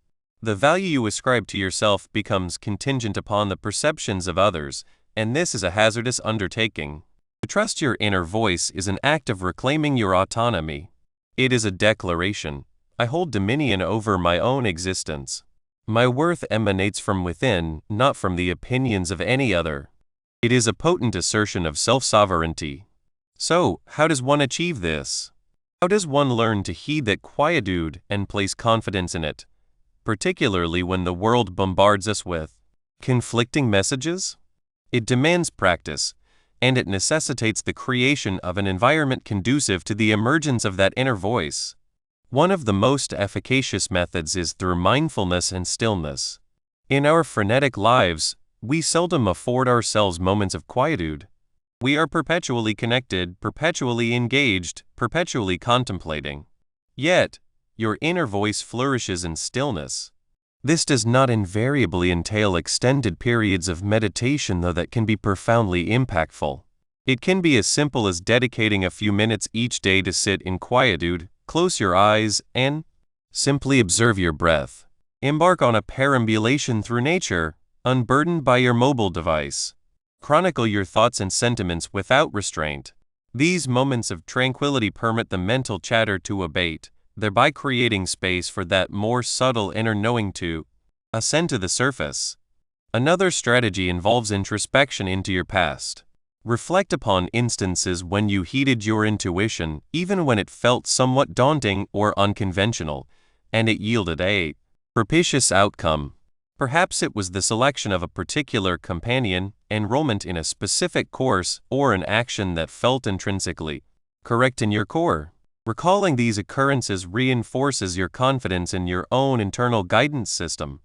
The value you ascribe to yourself becomes contingent upon the perceptions of others, and this is a hazardous undertaking. To trust your inner voice is an act of reclaiming your autonomy. It is a declaration: I hold dominion over my own existence. My worth emanates from within, not from the opinions of any other. It is a potent assertion of self-sovereignty. So, how does one achieve this? How does one learn to heed that quietude and place confidence in it, particularly when the world bombards us with conflicting messages? It demands practice, and it necessitates the creation of an environment conducive to the emergence of that inner voice. One of the most efficacious methods is through mindfulness and stillness. In our frenetic lives, we seldom afford ourselves moments of quietude. We are perpetually connected, perpetually engaged, perpetually contemplating. Yet, your inner voice flourishes in stillness. This does not invariably entail extended periods of meditation, though that can be profoundly impactful. It can be as simple as dedicating a few minutes each day to sit in quietude, close your eyes, and simply observe your breath. Embark on a perambulation through nature, unburdened by your mobile device. Chronicle your thoughts and sentiments without restraint. These moments of tranquility permit the mental chatter to abate, thereby creating space for that more subtle inner knowing to ascend to the surface. Another strategy involves introspection into your past. Reflect upon instances when you heeded your intuition, even when it felt somewhat daunting or unconventional, and it yielded a propitious outcome. Perhaps it was the selection of a particular companion, enrollment in a specific course, or an action that felt intrinsically correct in your core. Recalling these occurrences reinforces your confidence in your own internal guidance system.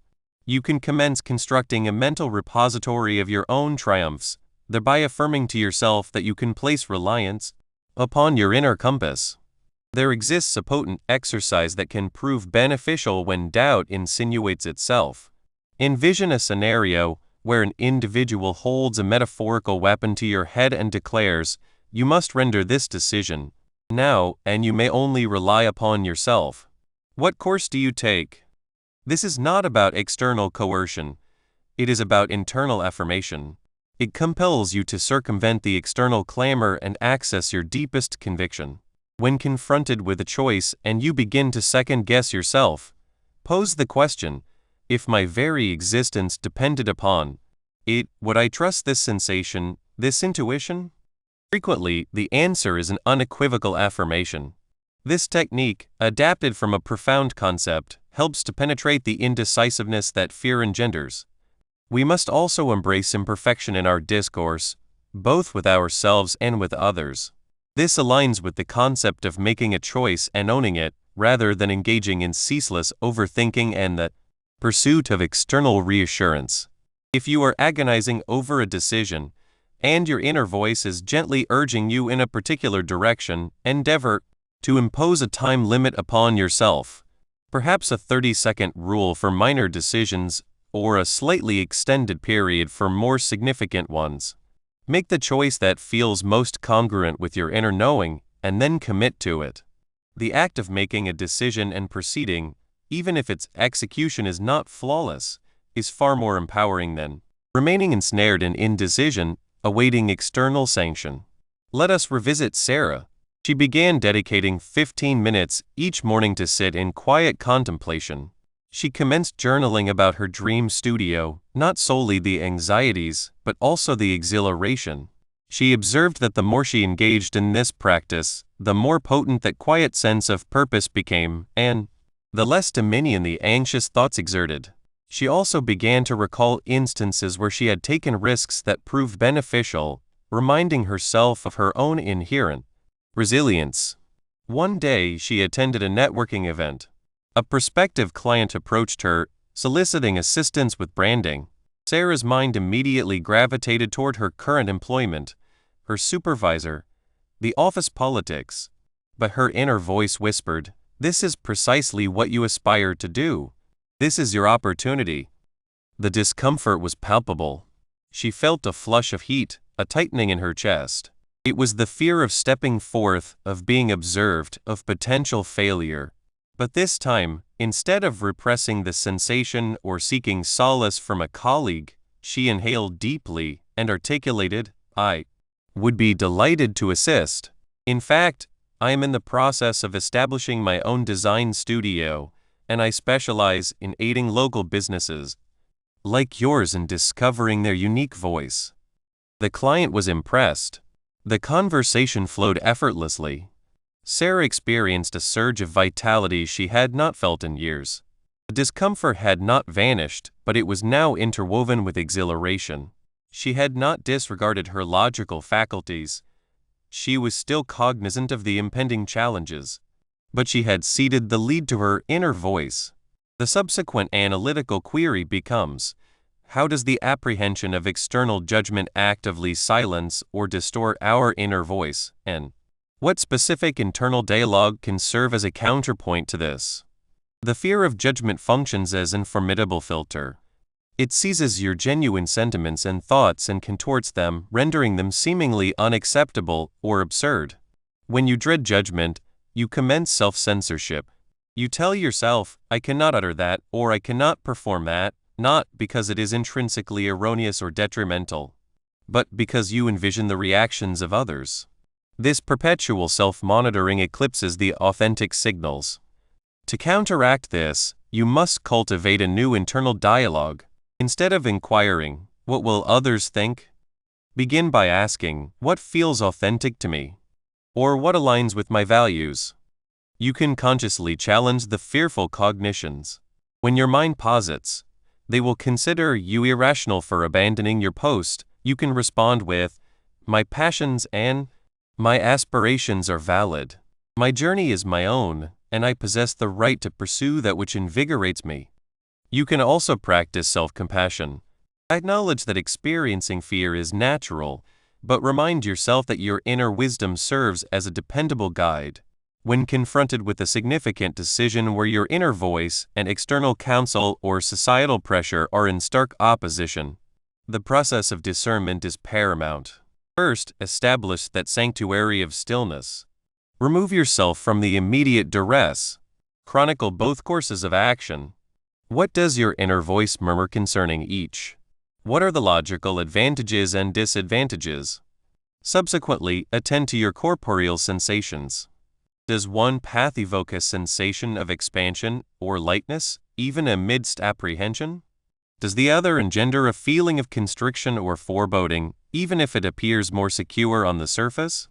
You can commence constructing a mental repository of your own triumphs, thereby affirming to yourself that you can place reliance upon your inner compass. There exists a potent exercise that can prove beneficial when doubt insinuates itself. Envision a scenario where an individual holds a metaphorical weapon to your head and declares, "You must render this decision now, and you may only rely upon yourself." What course do you take? This is not about external coercion. It is about internal affirmation. It compels you to circumvent the external clamor and access your deepest conviction. When confronted with a choice and you begin to second-guess yourself, pose the question, If my very existence depended upon it, would I trust this sensation, this intuition? Frequently, the answer is an unequivocal affirmation. This technique, adapted from a profound concept, helps to penetrate the indecisiveness that fear engenders. We must also embrace imperfection in our discourse, both with ourselves and with others. This aligns with the concept of making a choice and owning it, rather than engaging in ceaseless overthinking and the pursuit of external reassurance. If you are agonizing over a decision, and your inner voice is gently urging you in a particular direction, endeavor to impose a time limit upon yourself. Perhaps a 30-second rule for minor decisions, or a slightly extended period for more significant ones. Make the choice that feels most congruent with your inner knowing, and then commit to it. The act of making a decision and proceeding, even if its execution is not flawless, is far more empowering than remaining ensnared in indecision, awaiting external sanction. Let us revisit Sarah. She began dedicating 15 minutes each morning to sit in quiet contemplation. She commenced journaling about her dream studio, not solely the anxieties, but also the exhilaration. She observed that the more she engaged in this practice, the more potent that quiet sense of purpose became, and the less dominion the anxious thoughts exerted. She also began to recall instances where she had taken risks that proved beneficial, reminding herself of her own inherent resilience. One day, she attended a networking event. A prospective client approached her, soliciting assistance with branding. Sarah's mind immediately gravitated toward her current employment, her supervisor, the office politics. But her inner voice whispered, "This is precisely what you aspire to do. This is your opportunity." The discomfort was palpable. She felt a flush of heat, a tightening in her chest. It was the fear of stepping forth, of being observed, of potential failure. But this time, instead of repressing the sensation or seeking solace from a colleague, she inhaled deeply and articulated, "I would be delighted to assist. In fact, I am in the process of establishing my own design studio, and I specialize in aiding local businesses like yours in discovering their unique voice." The client was impressed. The conversation flowed effortlessly. Sarah experienced a surge of vitality she had not felt in years. The discomfort had not vanished, but it was now interwoven with exhilaration. She had not disregarded her logical faculties. She was still cognizant of the impending challenges, but she had ceded the lead to her inner voice. The subsequent analytical query becomes, how does the apprehension of external judgment actively silence or distort our inner voice, and what specific internal dialogue can serve as a counterpoint to this? The fear of judgment functions as an formidable filter. It seizes your genuine sentiments and thoughts and contorts them, rendering them seemingly unacceptable or absurd. When you dread judgment, you commence self-censorship. You tell yourself, "I cannot utter that," or "I cannot perform that," not because it is intrinsically erroneous or detrimental, but because you envision the reactions of others. This perpetual self-monitoring eclipses the authentic signals. To counteract this, you must cultivate a new internal dialogue. Instead of inquiring, "What will others think?" begin by asking, "What feels authentic to me?" or "What aligns with my values?" You can consciously challenge the fearful cognitions. When your mind posits, they will consider you irrational for abandoning your post, you can respond with, "My passions and my aspirations are valid. My journey is my own, and I possess the right to pursue that which invigorates me." You can also practice self-compassion. Acknowledge that experiencing fear is natural, but remind yourself that your inner wisdom serves as a dependable guide. When confronted with a significant decision where your inner voice and external counsel or societal pressure are in stark opposition, the process of discernment is paramount. First, establish that sanctuary of stillness. Remove yourself from the immediate duress. Chronicle both courses of action. What does your inner voice murmur concerning each? What are the logical advantages and disadvantages? Subsequently, attend to your corporeal sensations. Does one path evoke a sensation of expansion or lightness, even amidst apprehension? Does the other engender a feeling of constriction or foreboding, even if it appears more secure on the surface?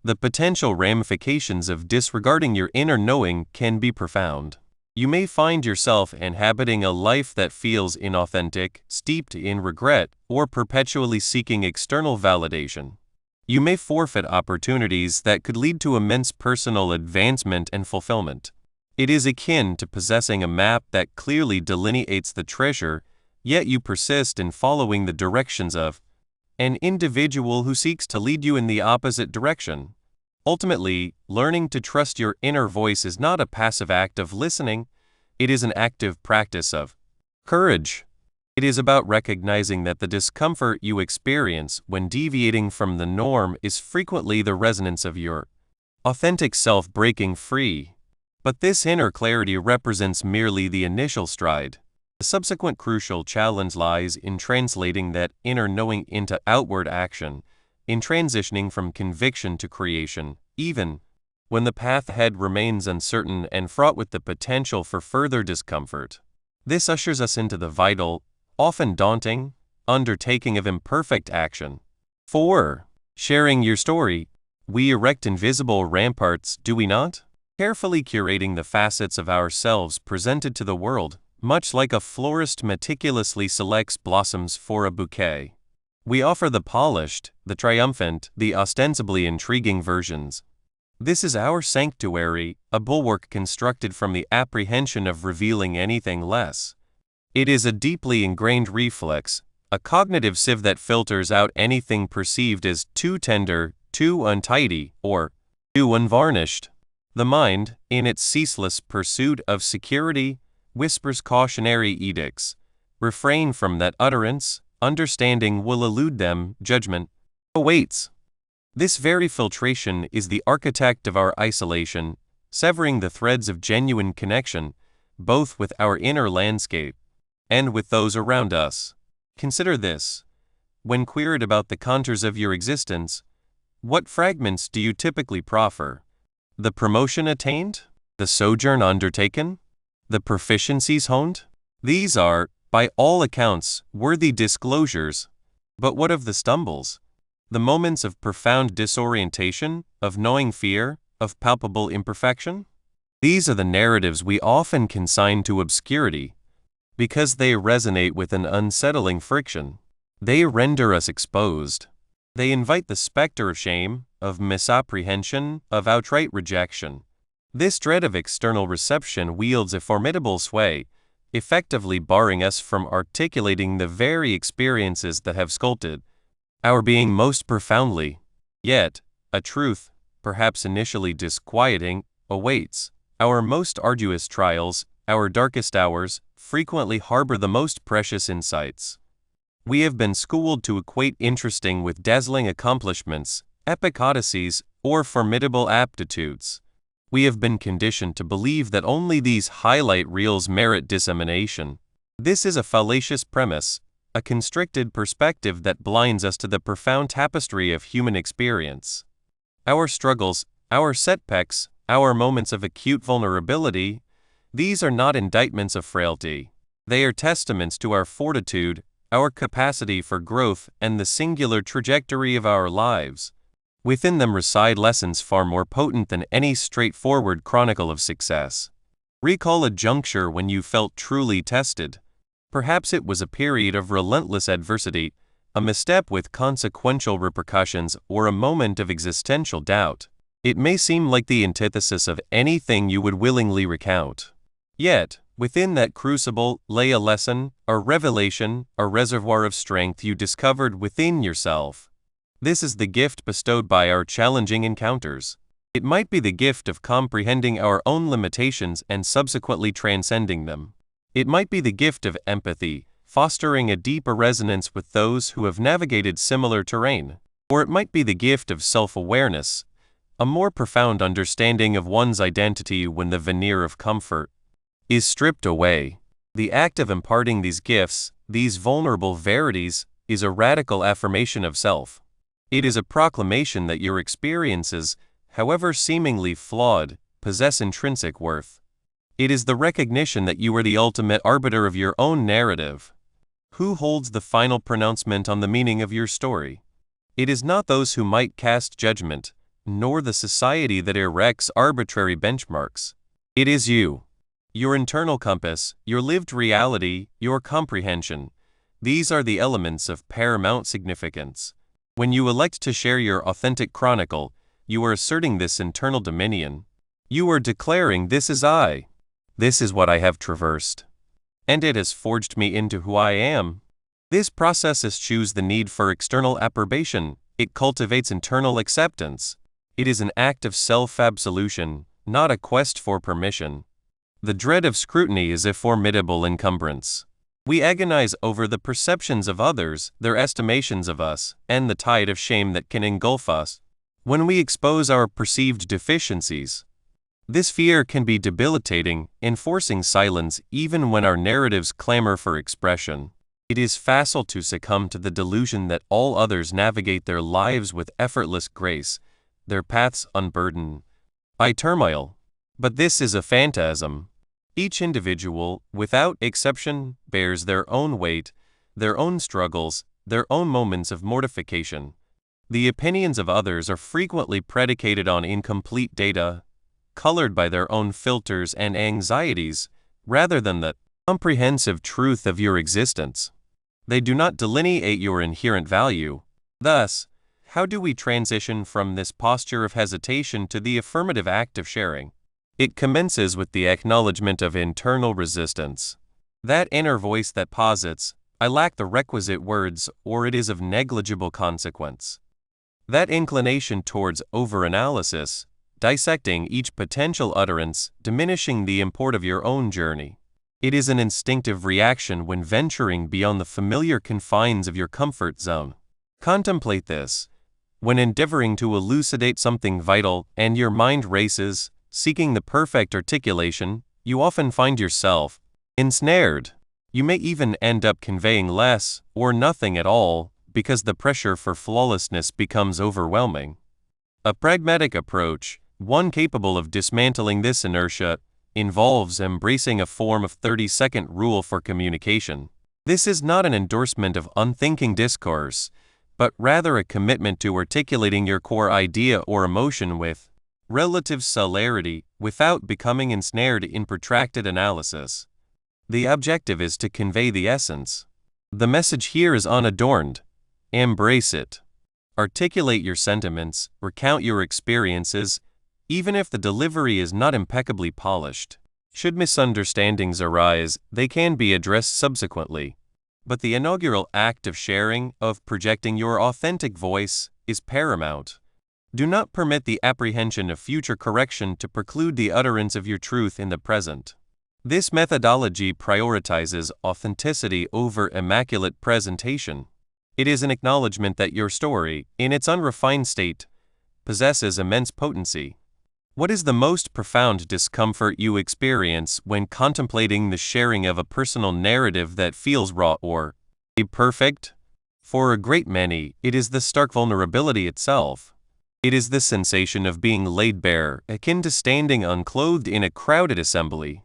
The potential ramifications of disregarding your inner knowing can be profound. You may find yourself inhabiting a life that feels inauthentic, steeped in regret, or perpetually seeking external validation. You may forfeit opportunities that could lead to immense personal advancement and fulfillment. It is akin to possessing a map that clearly delineates the treasure, yet you persist in following the directions of an individual who seeks to lead you in the opposite direction. Ultimately, learning to trust your inner voice is not a passive act of listening, it is an active practice of courage. It is about recognizing that the discomfort you experience when deviating from the norm is frequently the resonance of your authentic self breaking free. But this inner clarity represents merely the initial stride. The subsequent crucial challenge lies in translating that inner knowing into outward action, in transitioning from conviction to creation, even when the path ahead remains uncertain and fraught with the potential for further discomfort. This ushers us into the vital, often daunting, undertaking of imperfect action. 4. Sharing your story. We erect invisible ramparts, do we not? Carefully curating the facets of ourselves presented to the world, much like a florist meticulously selects blossoms for a bouquet. We offer the polished, the triumphant, the ostensibly intriguing versions. This is our sanctuary, a bulwark constructed from the apprehension of revealing anything less. It is a deeply ingrained reflex, a cognitive sieve that filters out anything perceived as too tender, too untidy, or too unvarnished. The mind, in its ceaseless pursuit of security, whispers cautionary edicts. Refrain from that utterance, understanding will elude them, judgment awaits. This very filtration is the architect of our isolation, severing the threads of genuine connection, both with our inner landscape and with those around us. Consider this. When queried about the contours of your existence, what fragments do you typically proffer? The promotion attained? The sojourn undertaken? The proficiencies honed? These are, by all accounts, worthy disclosures. But what of the stumbles? The moments of profound disorientation, of gnawing fear, of palpable imperfection? These are the narratives we often consign to obscurity, because they resonate with an unsettling friction. They render us exposed. They invite the specter of shame, of misapprehension, of outright rejection. This dread of external reception wields a formidable sway, effectively barring us from articulating the very experiences that have sculpted our being most profoundly. Yet, a truth, perhaps initially disquieting, awaits. Our most arduous trials, our darkest hours, frequently harbor the most precious insights. We have been schooled to equate interesting with dazzling accomplishments, epic odysseys, or formidable aptitudes. We have been conditioned to believe that only these highlight reels merit dissemination. This is a fallacious premise, a constricted perspective that blinds us to the profound tapestry of human experience. Our struggles, our setbacks, our moments of acute vulnerability, these are not indictments of frailty. They are testaments to our fortitude, our capacity for growth, and the singular trajectory of our lives. Within them reside lessons far more potent than any straightforward chronicle of success. Recall a juncture when you felt truly tested. Perhaps it was a period of relentless adversity, a misstep with consequential repercussions, or a moment of existential doubt. It may seem like the antithesis of anything you would willingly recount. Yet, within that crucible lay a lesson, a revelation, a reservoir of strength you discovered within yourself. This is the gift bestowed by our challenging encounters. It might be the gift of comprehending our own limitations and subsequently transcending them. It might be the gift of empathy, fostering a deeper resonance with those who have navigated similar terrain. Or it might be the gift of self-awareness, a more profound understanding of one's identity when the veneer of comfort is stripped away. The act of imparting these gifts, these vulnerable verities, is a radical affirmation of self. It is a proclamation that your experiences however seemingly flawed, possess intrinsic worth. It is the recognition that you are the ultimate arbiter of your own narrative. Who holds the final pronouncement on the meaning of your story? It is not those who might cast judgment, nor the society that erects arbitrary benchmarks. It is you. Your internal compass, your lived reality, your comprehension. These are the elements of paramount significance. When you elect to share your authentic chronicle, you are asserting this internal dominion. You are declaring, "This is I. This is what I have traversed. And it has forged me into who I am." This process eschews the need for external approbation. It cultivates internal acceptance. It is an act of self-absolution, not a quest for permission. The dread of scrutiny is a formidable encumbrance. We agonize over the perceptions of others, their estimations of us, and the tide of shame that can engulf us. When we expose our perceived deficiencies, this fear can be debilitating, enforcing silence even when our narratives clamor for expression. It is facile to succumb to the delusion that all others navigate their lives with effortless grace, their paths unburdened by turmoil. But this is a phantasm. Each individual, without exception, bears their own weight, their own struggles, their own moments of mortification. The opinions of others are frequently predicated on incomplete data, colored by their own filters and anxieties, rather than the comprehensive truth of your existence. They do not delineate your inherent value. Thus, how do we transition from this posture of hesitation to the affirmative act of sharing? It commences with the acknowledgement of internal resistance. That inner voice that posits, "I lack the requisite words," or "it is of negligible consequence." That inclination towards overanalysis, dissecting each potential utterance, diminishing the import of your own journey. It is an instinctive reaction when venturing beyond the familiar confines of your comfort zone. Contemplate this. When endeavoring to elucidate something vital and your mind races, seeking the perfect articulation, you often find yourself ensnared. You may even end up conveying less or nothing at all because the pressure for flawlessness becomes overwhelming. A pragmatic approach, one capable of dismantling this inertia, involves embracing a form of 30-second rule for communication. This is not an endorsement of unthinking discourse, but rather a commitment to articulating your core idea or emotion with relative celerity without becoming ensnared in protracted analysis. The objective is to convey the essence. The message here is unadorned. Embrace it. Articulate your sentiments, recount your experiences, even if the delivery is not impeccably polished. Should misunderstandings arise, they can be addressed subsequently. But the inaugural act of sharing, of projecting your authentic voice, is paramount. Do not permit the apprehension of future correction to preclude the utterance of your truth in the present. This methodology prioritizes authenticity over immaculate presentation. It is an acknowledgement that your story, in its unrefined state, possesses immense potency. What is the most profound discomfort you experience when contemplating the sharing of a personal narrative that feels raw or imperfect? For a great many, it is the stark vulnerability itself. It is the sensation of being laid bare, akin to standing unclothed in a crowded assembly.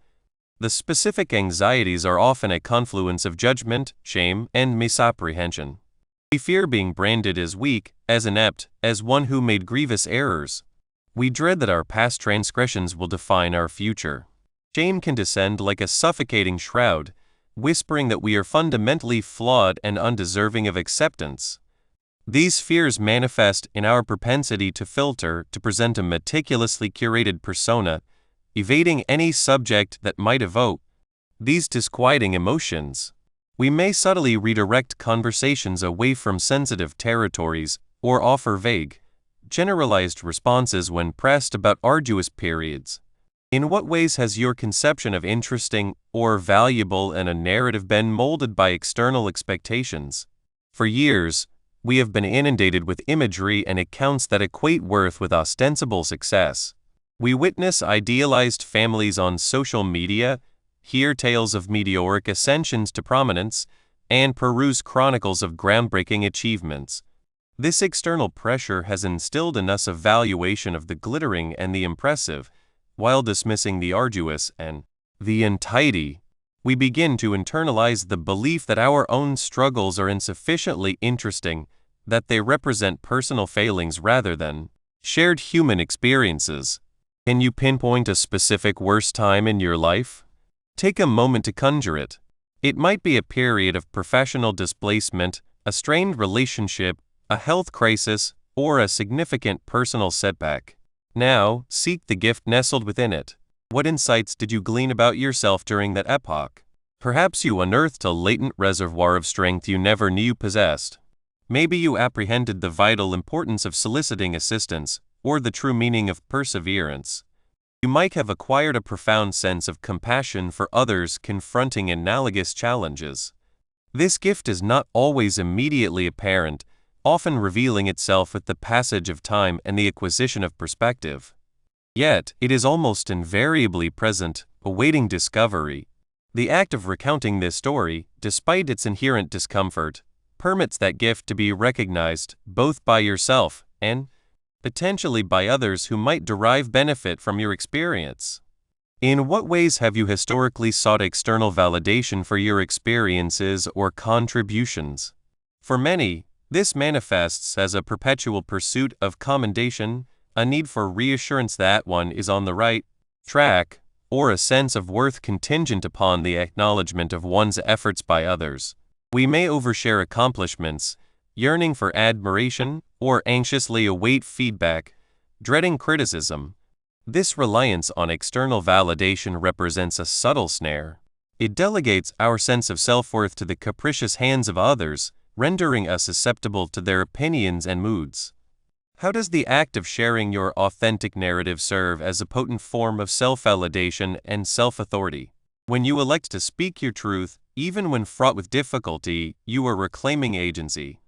The specific anxieties are often a confluence of judgment, shame, and misapprehension. We fear being branded as weak, as inept, as one who made grievous errors. We dread that our past transgressions will define our future. Shame can descend like a suffocating shroud, whispering that we are fundamentally flawed and undeserving of acceptance. These fears manifest in our propensity to filter, to present a meticulously curated persona, evading any subject that might evoke these disquieting emotions. We may subtly redirect conversations away from sensitive territories or offer vague, generalized responses when pressed about arduous periods. In what ways has your conception of interesting or valuable in a narrative been molded by external expectations? For years, we have been inundated with imagery and accounts that equate worth with ostensible success. We witness idealized families on social media, hear tales of meteoric ascensions to prominence, and peruse chronicles of groundbreaking achievements. This external pressure has instilled in us a valuation of the glittering and the impressive, while dismissing the arduous and the untidy. We begin to internalize the belief that our own struggles are insufficiently interesting, that they represent personal failings rather than shared human experiences. Can you pinpoint a specific worst time in your life? Take a moment to conjure it. It might be a period of professional displacement, a strained relationship, a health crisis, or a significant personal setback. Now, seek the gift nestled within it. What insights did you glean about yourself during that epoch? Perhaps you unearthed a latent reservoir of strength you never knew you possessed. Maybe you apprehended the vital importance of soliciting assistance, or the true meaning of perseverance. You might have acquired a profound sense of compassion for others confronting analogous challenges. This gift is not always immediately apparent, often revealing itself with the passage of time and the acquisition of perspective. Yet, it is almost invariably present, awaiting discovery. The act of recounting this story, despite its inherent discomfort, permits that gift to be recognized both by yourself and, potentially by others who might derive benefit from your experience. In what ways have you historically sought external validation for your experiences or contributions? For many, this manifests as a perpetual pursuit of commendation, a need for reassurance that one is on the right track, or a sense of worth contingent upon the acknowledgement of one's efforts by others. We may overshare accomplishments, yearning for admiration, or anxiously await feedback, dreading criticism. This reliance on external validation represents a subtle snare. It delegates our sense of self-worth to the capricious hands of others, rendering us susceptible to their opinions and moods. How does the act of sharing your authentic narrative serve as a potent form of self-validation and self-authority? When you elect to speak your truth, even when fraught with difficulty, you are reclaiming agency.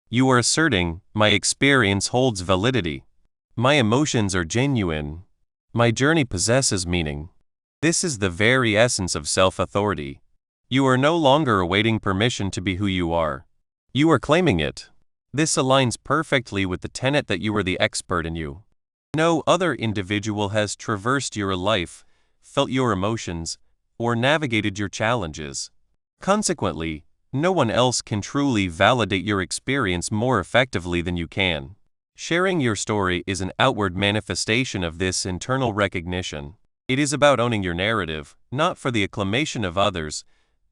You are asserting, my experience holds validity. My emotions are genuine. My journey possesses meaning. This is the very essence of self-authority. You are no longer awaiting permission to be who you are. You are claiming it. This aligns perfectly with the tenet that you are the expert in you. No other individual has traversed your life, felt your emotions, or navigated your challenges. Consequently, no one else can truly validate your experience more effectively than you can. Sharing your story is an outward manifestation of this internal recognition. It is about owning your narrative, not for the acclamation of others,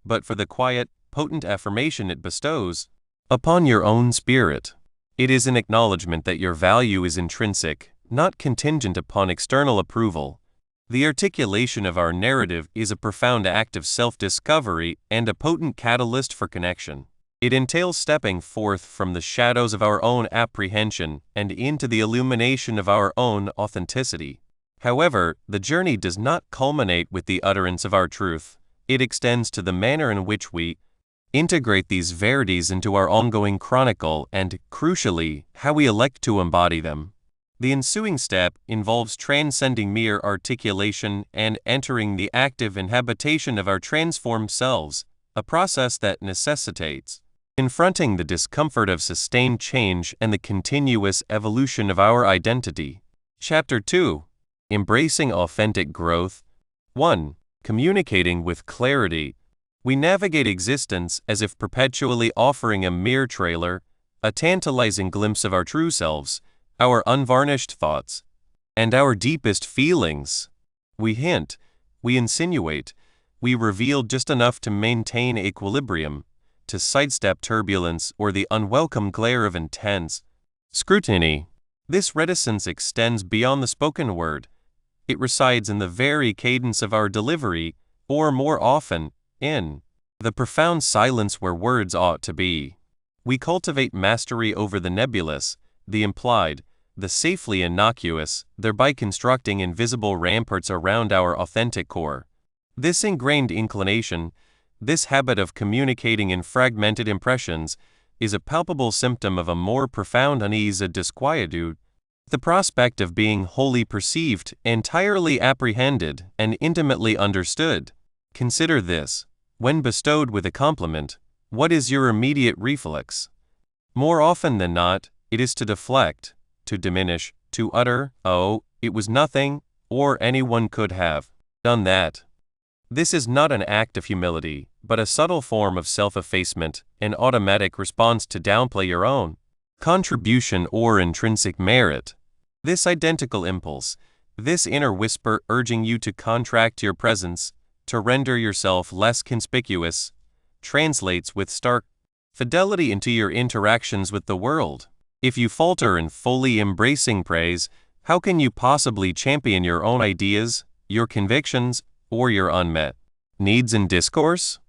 but for the quiet, potent affirmation it bestows upon your own spirit. It is an acknowledgement that your value is intrinsic, not contingent upon external approval. The articulation of our narrative is a profound act of self-discovery and a potent catalyst for connection. It entails stepping forth from the shadows of our own apprehension and into the illumination of our own authenticity. However, the journey does not culminate with the utterance of our truth. It extends to the manner in which we integrate these verities into our ongoing chronicle and, crucially, how we elect to embody them. The ensuing step involves transcending mere articulation and entering the active inhabitation of our transformed selves, a process that necessitates confronting the discomfort of sustained change and the continuous evolution of our identity. Chapter 2. Embracing Authentic Growth. 1. Communicating with clarity. We navigate existence as if perpetually offering a mere trailer, a tantalizing glimpse of our true selves, our unvarnished thoughts, and our deepest feelings. We hint, we insinuate, we reveal just enough to maintain equilibrium, to sidestep turbulence or the unwelcome glare of intense scrutiny. This reticence extends beyond the spoken word. It resides in the very cadence of our delivery, or more often, in the profound silence where words ought to be. We cultivate mastery over the nebulous, the implied, the safely innocuous, thereby constructing invisible ramparts around our authentic core. This ingrained inclination, this habit of communicating in fragmented impressions, is a palpable symptom of a more profound unease and disquietude. The prospect of being wholly perceived, entirely apprehended, and intimately understood. Consider this. When bestowed with a compliment, what is your immediate reflex? More often than not, It is to deflect, to diminish, to utter, "Oh, it was nothing," or "anyone could have done that." This is not an act of humility, but a subtle form of self-effacement, an automatic response to downplay your own contribution or intrinsic merit. This identical impulse, this inner whisper urging you to contract your presence, to render yourself less conspicuous, translates with stark fidelity into your interactions with the world. If you falter in fully embracing praise, how can you possibly champion your own ideas, your convictions, or your unmet needs in discourse?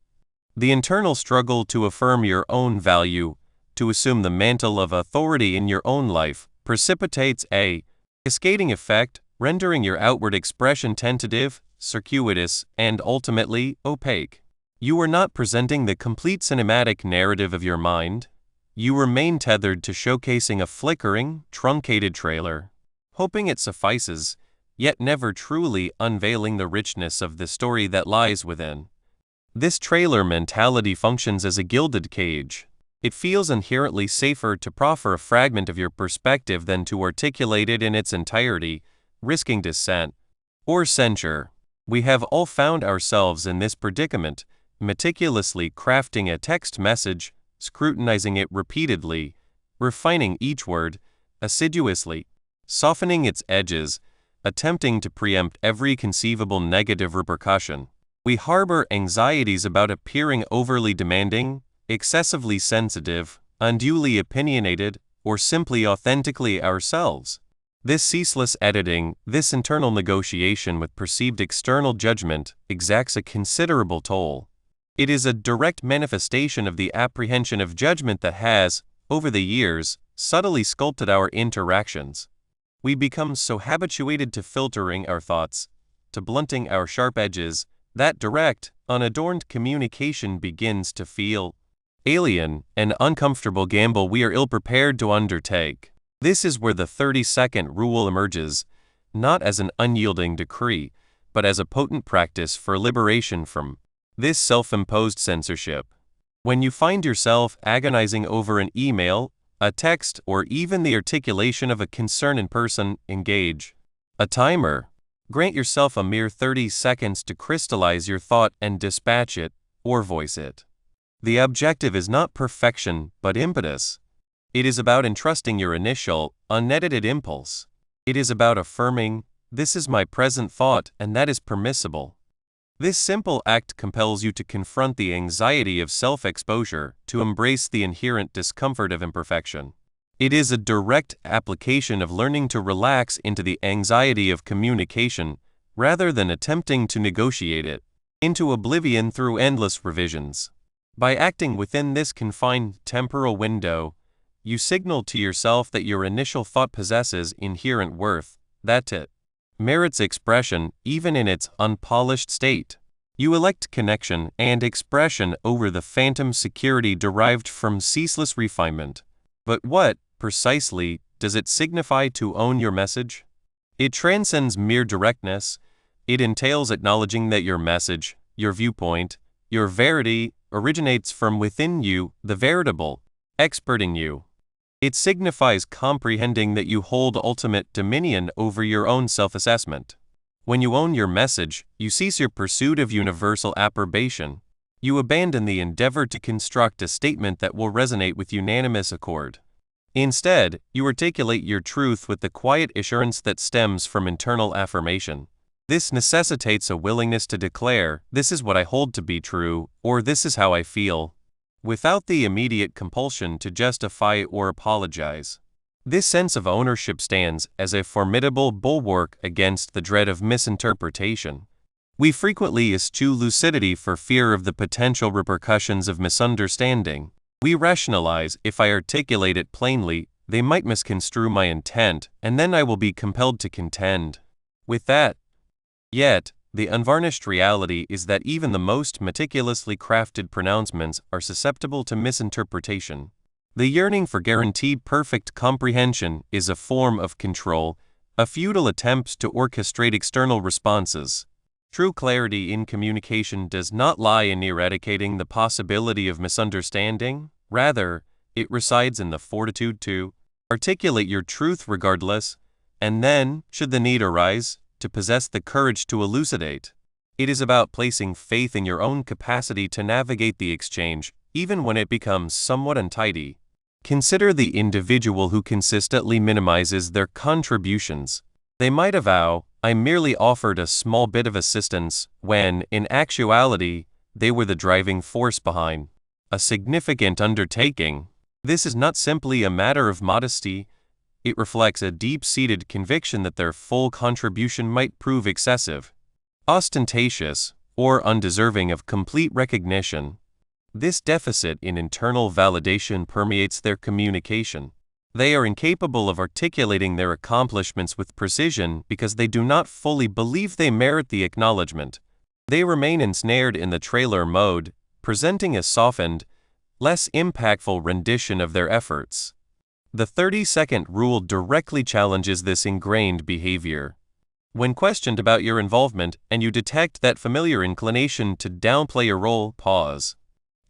The internal struggle to affirm your own value, to assume the mantle of authority in your own life, precipitates a cascading effect, rendering your outward expression tentative, circuitous, and ultimately opaque. You are not presenting the complete cinematic narrative of your mind. You remain tethered to showcasing a flickering, truncated trailer, hoping it suffices, yet never truly unveiling the richness of the story that lies within. This trailer mentality functions as a gilded cage. It feels inherently safer to proffer a fragment of your perspective than to articulate it in its entirety, risking dissent or censure. We have all found ourselves in this predicament, meticulously crafting a text message, scrutinizing it repeatedly, refining each word, assiduously softening its edges, attempting to preempt every conceivable negative repercussion. We harbor anxieties about appearing overly demanding, excessively sensitive, unduly opinionated, or simply authentically ourselves. This ceaseless editing, this internal negotiation with perceived external judgment, exacts a considerable toll. It is a direct manifestation of the apprehension of judgment that has, over the years, subtly sculpted our interactions. We become so habituated to filtering our thoughts, to blunting our sharp edges, that direct, unadorned communication begins to feel alien, an uncomfortable gamble we are ill-prepared to undertake. This is where the 30-second rule emerges, not as an unyielding decree, but as a potent practice for liberation from this self-imposed censorship. When you find yourself agonizing over an email, a text, or even the articulation of a concern in person, engage a timer. Grant yourself a mere 30 seconds to crystallize your thought and dispatch it, or voice it. The objective is not perfection, but impetus. It is about entrusting your initial, unedited impulse. It is about affirming, "This is my present thought, and that is permissible." This simple act compels you to confront the anxiety of self-exposure, to embrace the inherent discomfort of imperfection. It is a direct application of learning to relax into the anxiety of communication, rather than attempting to negotiate it into oblivion through endless revisions. By acting within this confined temporal window, you signal to yourself that your initial thought possesses inherent worth, that it merits expression even in its unpolished state. You elect connection and expression over the phantom security derived from ceaseless refinement. But what, precisely, does it signify to own your message? It transcends mere directness. It entails acknowledging that your message, your viewpoint, your verity, originates from within you, the veritable expert in you. It signifies comprehending that you hold ultimate dominion over your own self-assessment. When you own your message, you cease your pursuit of universal approbation. You abandon the endeavor to construct a statement that will resonate with unanimous accord. Instead, you articulate your truth with the quiet assurance that stems from internal affirmation. This necessitates a willingness to declare, "This is what I hold to be true," or "This is how I feel," without the immediate compulsion to justify or apologize. This sense of ownership stands as a formidable bulwark against the dread of misinterpretation. We frequently eschew lucidity for fear of the potential repercussions of misunderstanding. We rationalize, "If I articulate it plainly, they might misconstrue my intent, and then I will be compelled to contend with that." Yet, the unvarnished reality is that even the most meticulously crafted pronouncements are susceptible to misinterpretation. The yearning for guaranteed perfect comprehension is a form of control, a futile attempt to orchestrate external responses. True clarity in communication does not lie in eradicating the possibility of misunderstanding. Rather, it resides in the fortitude to Articulate your truth regardless, and then, should the need arise, to possess the courage to elucidate. It is about placing faith in your own capacity to navigate the exchange, even when it becomes somewhat untidy. Consider the individual who consistently minimizes their contributions. They might avow, "I merely offered a small bit of assistance," when, in actuality, they were the driving force behind a significant undertaking. This is not simply a matter of modesty, it reflects a deep-seated conviction that their full contribution might prove excessive, ostentatious, or undeserving of complete recognition. This deficit in internal validation permeates their communication. They are incapable of articulating their accomplishments with precision because they do not fully believe they merit the acknowledgement. They remain ensnared in the trailer mode, presenting a softened, less impactful rendition of their efforts. The 30-second rule directly challenges this ingrained behavior. When questioned about your involvement and you detect that familiar inclination to downplay your role, pause.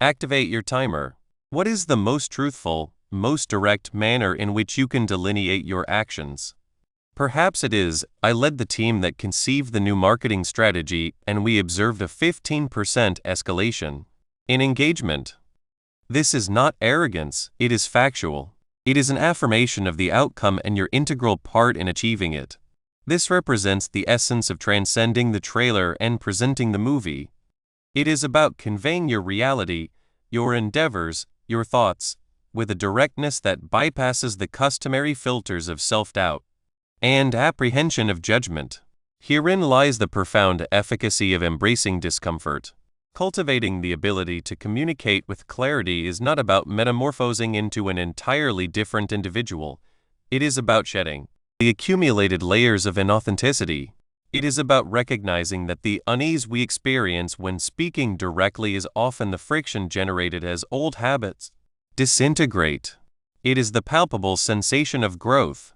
Activate your timer. What is the most truthful, most direct manner in which you can delineate your actions? Perhaps it is, "I led the team that conceived the new marketing strategy and we observed a 15% escalation in engagement." This is not arrogance, it is factual. It is an affirmation of the outcome and your integral part in achieving it. This represents the essence of transcending the trailer and presenting the movie. It is about conveying your reality, your endeavors, your thoughts, with a directness that bypasses the customary filters of self-doubt and apprehension of judgment. Herein lies the profound efficacy of embracing discomfort. Cultivating the ability to communicate with clarity is not about metamorphosing into an entirely different individual. It is about shedding the accumulated layers of inauthenticity. It is about recognizing that the unease we experience when speaking directly is often the friction generated as old habits disintegrate. It is the palpable sensation of growth.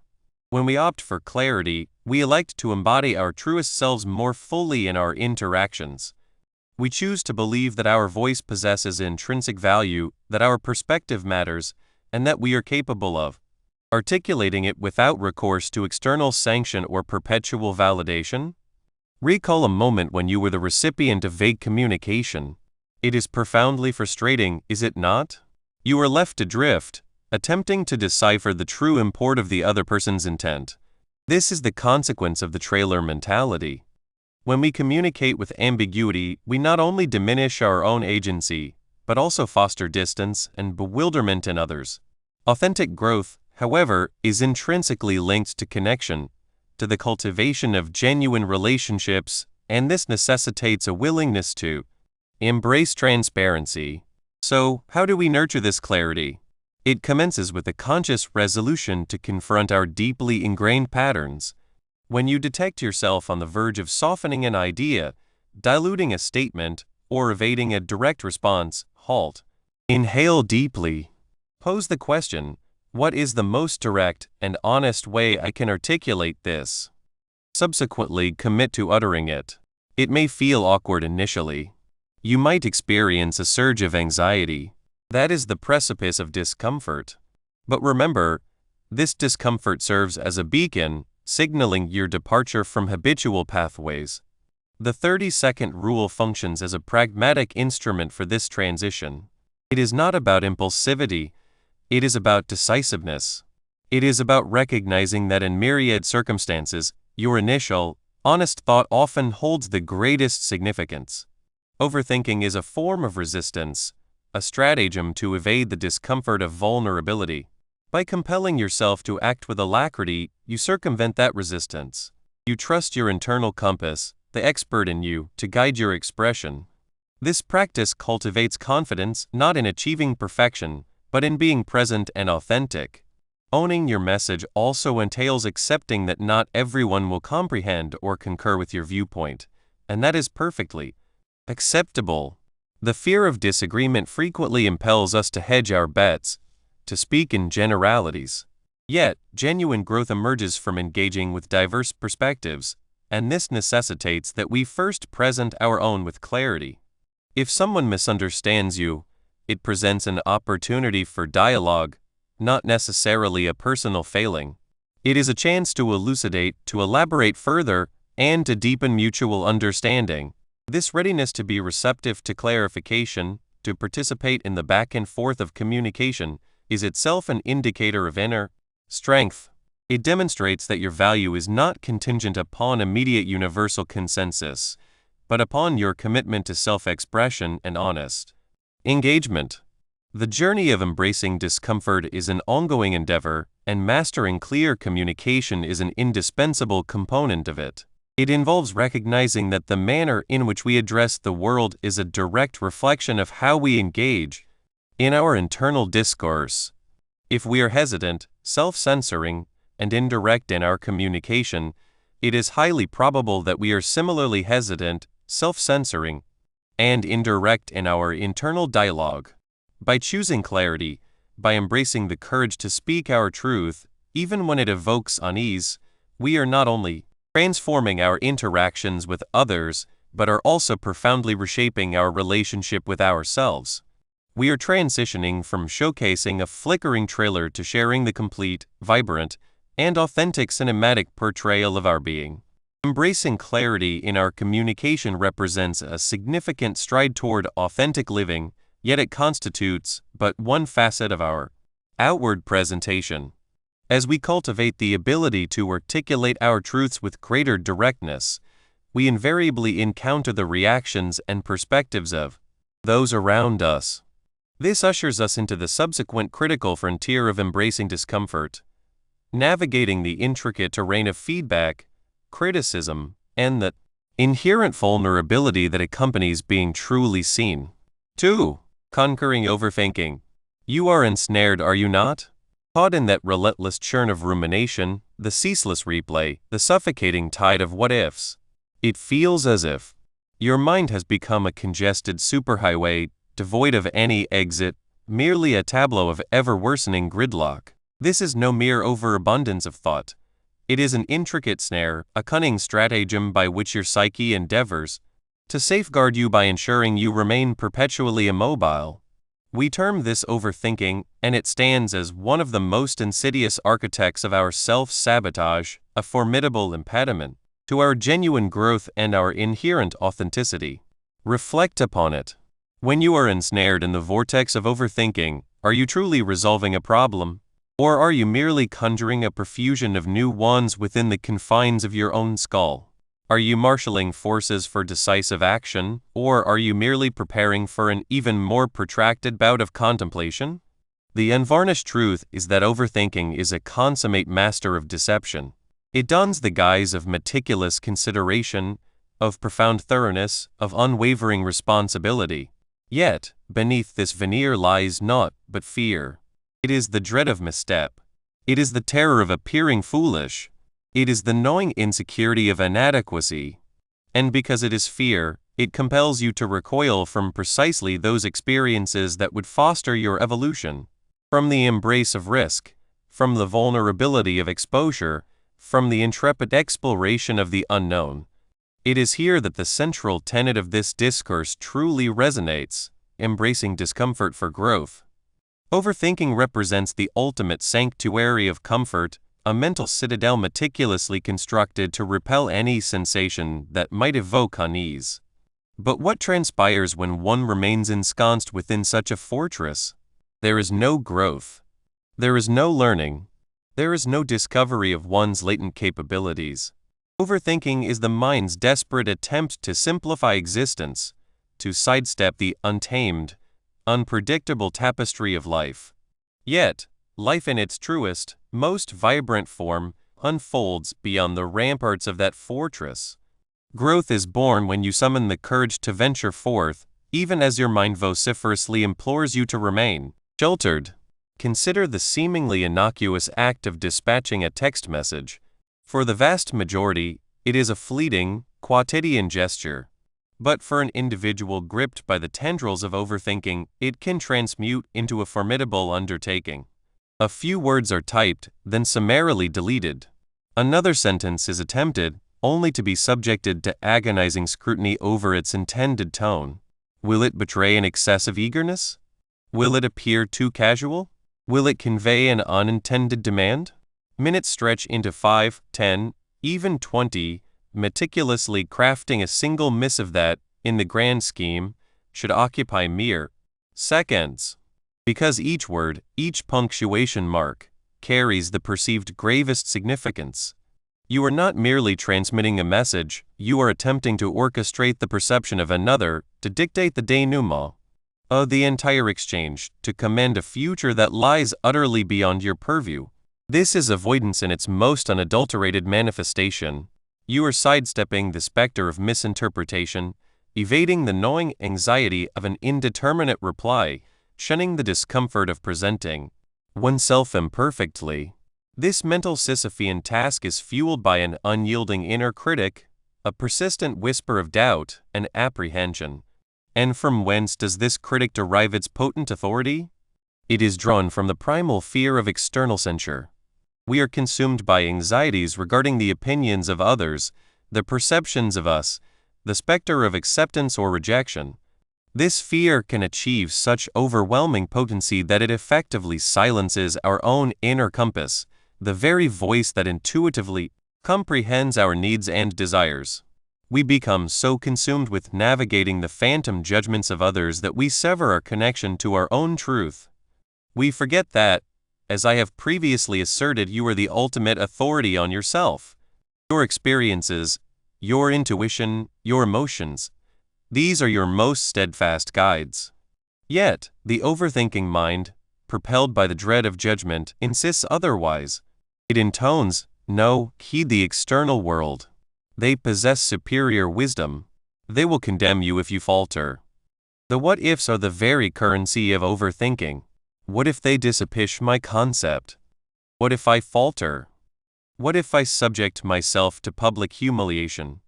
When we opt for clarity, we elect to embody our truest selves more fully in our interactions. We choose to believe that our voice possesses intrinsic value, that our perspective matters, and that we are capable of articulating it without recourse to external sanction or perpetual validation. Recall a moment when you were the recipient of vague communication. It is profoundly frustrating, is it not? You are left adrift, attempting to decipher the true import of the other person's intent. This is the consequence of the trailer mentality. When we communicate with ambiguity, we not only diminish our own agency, but also foster distance and bewilderment in others. Authentic growth, however, is intrinsically linked to connection, to the cultivation of genuine relationships, and this necessitates a willingness to embrace transparency. So, how do we nurture this clarity? It commences with a conscious resolution to confront our deeply ingrained patterns. When you detect yourself on the verge of softening an idea, diluting a statement, or evading a direct response, halt. Inhale deeply. Pose the question, what is the most direct and honest way I can articulate this? Subsequently, commit to uttering it. It may feel awkward initially. You might experience a surge of anxiety. That is the precipice of discomfort. But remember, this discomfort serves as a beacon, signaling your departure from habitual pathways. The 30-second rule functions as a pragmatic instrument for this transition. It is not about impulsivity, it is about decisiveness. It is about recognizing that in myriad circumstances, your initial, honest thought often holds the greatest significance. Overthinking is a form of resistance, a stratagem to evade the discomfort of vulnerability. By compelling yourself to act with alacrity, you circumvent that resistance. You trust your internal compass, the expert in you, to guide your expression. This practice cultivates confidence not in achieving perfection, but in being present and authentic. Owning your message also entails accepting that not everyone will comprehend or concur with your viewpoint, and that is perfectly acceptable. The fear of disagreement frequently impels us to hedge our bets, to speak in generalities. Yet, genuine growth emerges from engaging with diverse perspectives, and this necessitates that we first present our own with clarity. If someone misunderstands you, it presents an opportunity for dialogue, not necessarily a personal failing. It is a chance to elucidate, to elaborate further, and to deepen mutual understanding. This readiness to be receptive to clarification, to participate in the back and forth of communication, is itself an indicator of inner strength. It demonstrates that your value is not contingent upon immediate universal consensus, but upon your commitment to self-expression and honest engagement. The journey of embracing discomfort is an ongoing endeavor, and mastering clear communication is an indispensable component of it. It involves recognizing that the manner in which we address the world is a direct reflection of how we engage in our internal discourse. If we are hesitant, self-censoring, and indirect in our communication, it is highly probable that we are similarly hesitant, self-censoring, and indirect in our internal dialogue. By choosing clarity, by embracing the courage to speak our truth, even when it evokes unease, we are not only transforming our interactions with others, but are also profoundly reshaping our relationship with ourselves. We are transitioning from showcasing a flickering trailer to sharing the complete, vibrant, and authentic cinematic portrayal of our being. Embracing clarity in our communication represents a significant stride toward authentic living, yet it constitutes but one facet of our outward presentation. As we cultivate the ability to articulate our truths with greater directness, we invariably encounter the reactions and perspectives of those around us. This ushers us into the subsequent critical frontier of embracing discomfort, navigating the intricate terrain of feedback, criticism, and the inherent vulnerability that accompanies being truly seen. 2. Conquering overthinking. You are ensnared, are you not? Caught in that relentless churn of rumination, the ceaseless replay, the suffocating tide of what-ifs. It feels as if your mind has become a congested superhighway, devoid of any exit, merely a tableau of ever-worsening gridlock. This is no mere overabundance of thought. It is an intricate snare, a cunning stratagem by which your psyche endeavors to safeguard you by ensuring you remain perpetually immobile. We term this overthinking, and it stands as one of the most insidious architects of our self-sabotage, a formidable impediment to our genuine growth and our inherent authenticity. Reflect upon it. When you are ensnared in the vortex of overthinking, are you truly resolving a problem? Or are you merely conjuring a profusion of new ones within the confines of your own skull? Are you marshalling forces for decisive action, or are you merely preparing for an even more protracted bout of contemplation? The unvarnished truth is that overthinking is a consummate master of deception. It dons the guise of meticulous consideration, of profound thoroughness, of unwavering responsibility. Yet, beneath this veneer lies naught but fear. It is the dread of misstep. It is the terror of appearing foolish. It is the knowing insecurity of inadequacy. And because it is fear, it compels you to recoil from precisely those experiences that would foster your evolution. From the embrace of risk, from the vulnerability of exposure, from the intrepid exploration of the unknown. It is here that the central tenet of this discourse truly resonates, embracing discomfort for growth. Overthinking represents the ultimate sanctuary of comfort, a mental citadel meticulously constructed to repel any sensation that might evoke unease. But what transpires when one remains ensconced within such a fortress? There is no growth. There is no learning. There is no discovery of one's latent capabilities. Overthinking is the mind's desperate attempt to simplify existence, to sidestep the untamed, unpredictable tapestry of life. Yet, life in its truest, most vibrant form unfolds beyond the ramparts of that fortress. Growth is born when you summon the courage to venture forth, even as your mind vociferously implores you to remain sheltered. Consider the seemingly innocuous act of dispatching a text message. For the vast majority, it is a fleeting, quotidian gesture. But for an individual gripped by the tendrils of overthinking, it can transmute into a formidable undertaking. A few words are typed, then summarily deleted. Another sentence is attempted, only to be subjected to agonizing scrutiny over its intended tone. Will it betray an excessive eagerness? Will it appear too casual? Will it convey an unintended demand? Minutes stretch into 5, 10, even 20, meticulously crafting a single missive that, in the grand scheme, should occupy mere seconds. Because each word, each punctuation mark, carries the perceived gravest significance. You are not merely transmitting a message, you are attempting to orchestrate the perception of another, to dictate the denouement of the entire exchange, to command a future that lies utterly beyond your purview. This is avoidance in its most unadulterated manifestation. You are sidestepping the specter of misinterpretation, evading the gnawing anxiety of an indeterminate reply, shunning the discomfort of presenting oneself imperfectly. This mental Sisyphean task is fueled by an unyielding inner critic, a persistent whisper of doubt and apprehension. And from whence does this critic derive its potent authority? It is drawn from the primal fear of external censure. We are consumed by anxieties regarding the opinions of others, the perceptions of us, the specter of acceptance or rejection. This fear can achieve such overwhelming potency that it effectively silences our own inner compass, the very voice that intuitively comprehends our needs and desires. We become so consumed with navigating the phantom judgments of others that we sever our connection to our own truth. We forget that, as I have previously asserted, you are the ultimate authority on yourself. Your experiences, your intuition, your emotions, these are your most steadfast guides. Yet, the overthinking mind, propelled by the dread of judgment, insists otherwise. It intones, "No, heed the external world. They possess superior wisdom. They will condemn you if you falter." The what-ifs are the very currency of overthinking. What if they disapish my concept? What if I falter? What if I subject myself to public humiliation?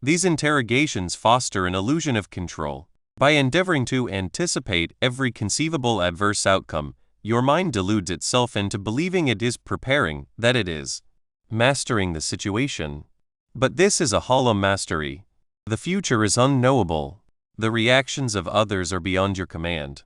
These interrogations foster an illusion of control. By endeavoring to anticipate every conceivable adverse outcome, your mind deludes itself into believing it is preparing, that it is mastering the situation. But this is a hollow mastery. The future is unknowable. The reactions of others are beyond your command.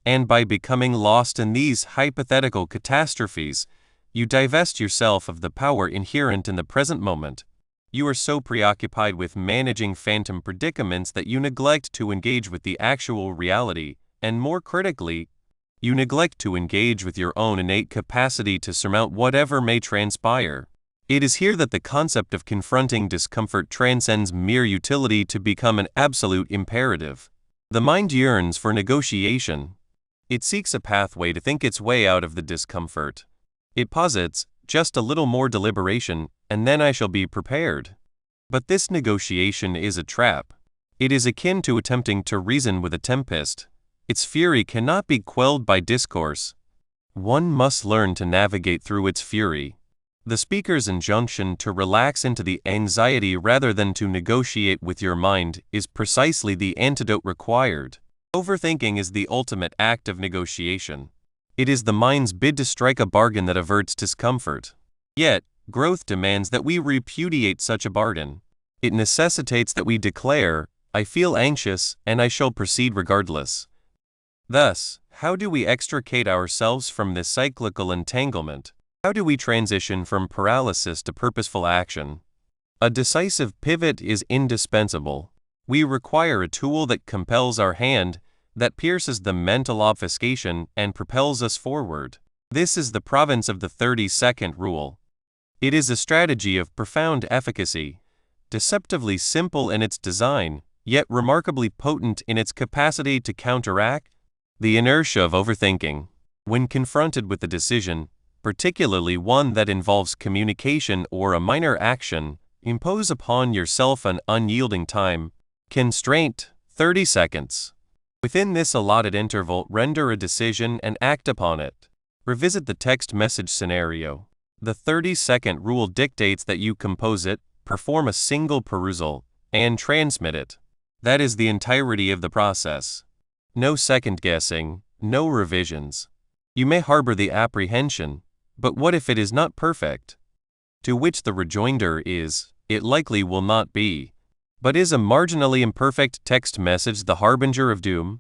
And by becoming lost in these hypothetical catastrophes, you divest yourself of the power inherent in the present moment. You are so preoccupied with managing phantom predicaments that you neglect to engage with the actual reality, and more critically, you neglect to engage with your own innate capacity to surmount whatever may transpire. It is here that the concept of confronting discomfort transcends mere utility to become an absolute imperative. The mind yearns for negotiation. It seeks a pathway to think its way out of the discomfort. It posits, just a little more deliberation, and then I shall be prepared. But this negotiation is a trap. It is akin to attempting to reason with a tempest. Its fury cannot be quelled by discourse. One must learn to navigate through its fury. The speaker's injunction to relax into the anxiety rather than to negotiate with your mind is precisely the antidote required. Overthinking is the ultimate act of negotiation. It is the mind's bid to strike a bargain that averts discomfort. Yet, growth demands that we repudiate such a bargain. It necessitates that we declare, "I feel anxious, and I shall proceed regardless." Thus, how do we extricate ourselves from this cyclical entanglement? How do we transition from paralysis to purposeful action? A decisive pivot is indispensable. We require a tool that compels our hand, that pierces the mental obfuscation and propels us forward. This is the province of the 30-second rule. It is a strategy of profound efficacy, deceptively simple in its design, yet remarkably potent in its capacity to counteract the inertia of overthinking. When confronted with a decision, particularly one that involves communication or a minor action, impose upon yourself an unyielding time constraint, 30 seconds. Within this allotted interval, render a decision and act upon it. Revisit the text message scenario. The 30-second rule dictates that you compose it, perform a single perusal, and transmit it. That is the entirety of the process. No second guessing, no revisions. You may harbor the apprehension, but what if it is not perfect? To which the rejoinder is, it likely will not be. But is a marginally imperfect text message the harbinger of doom?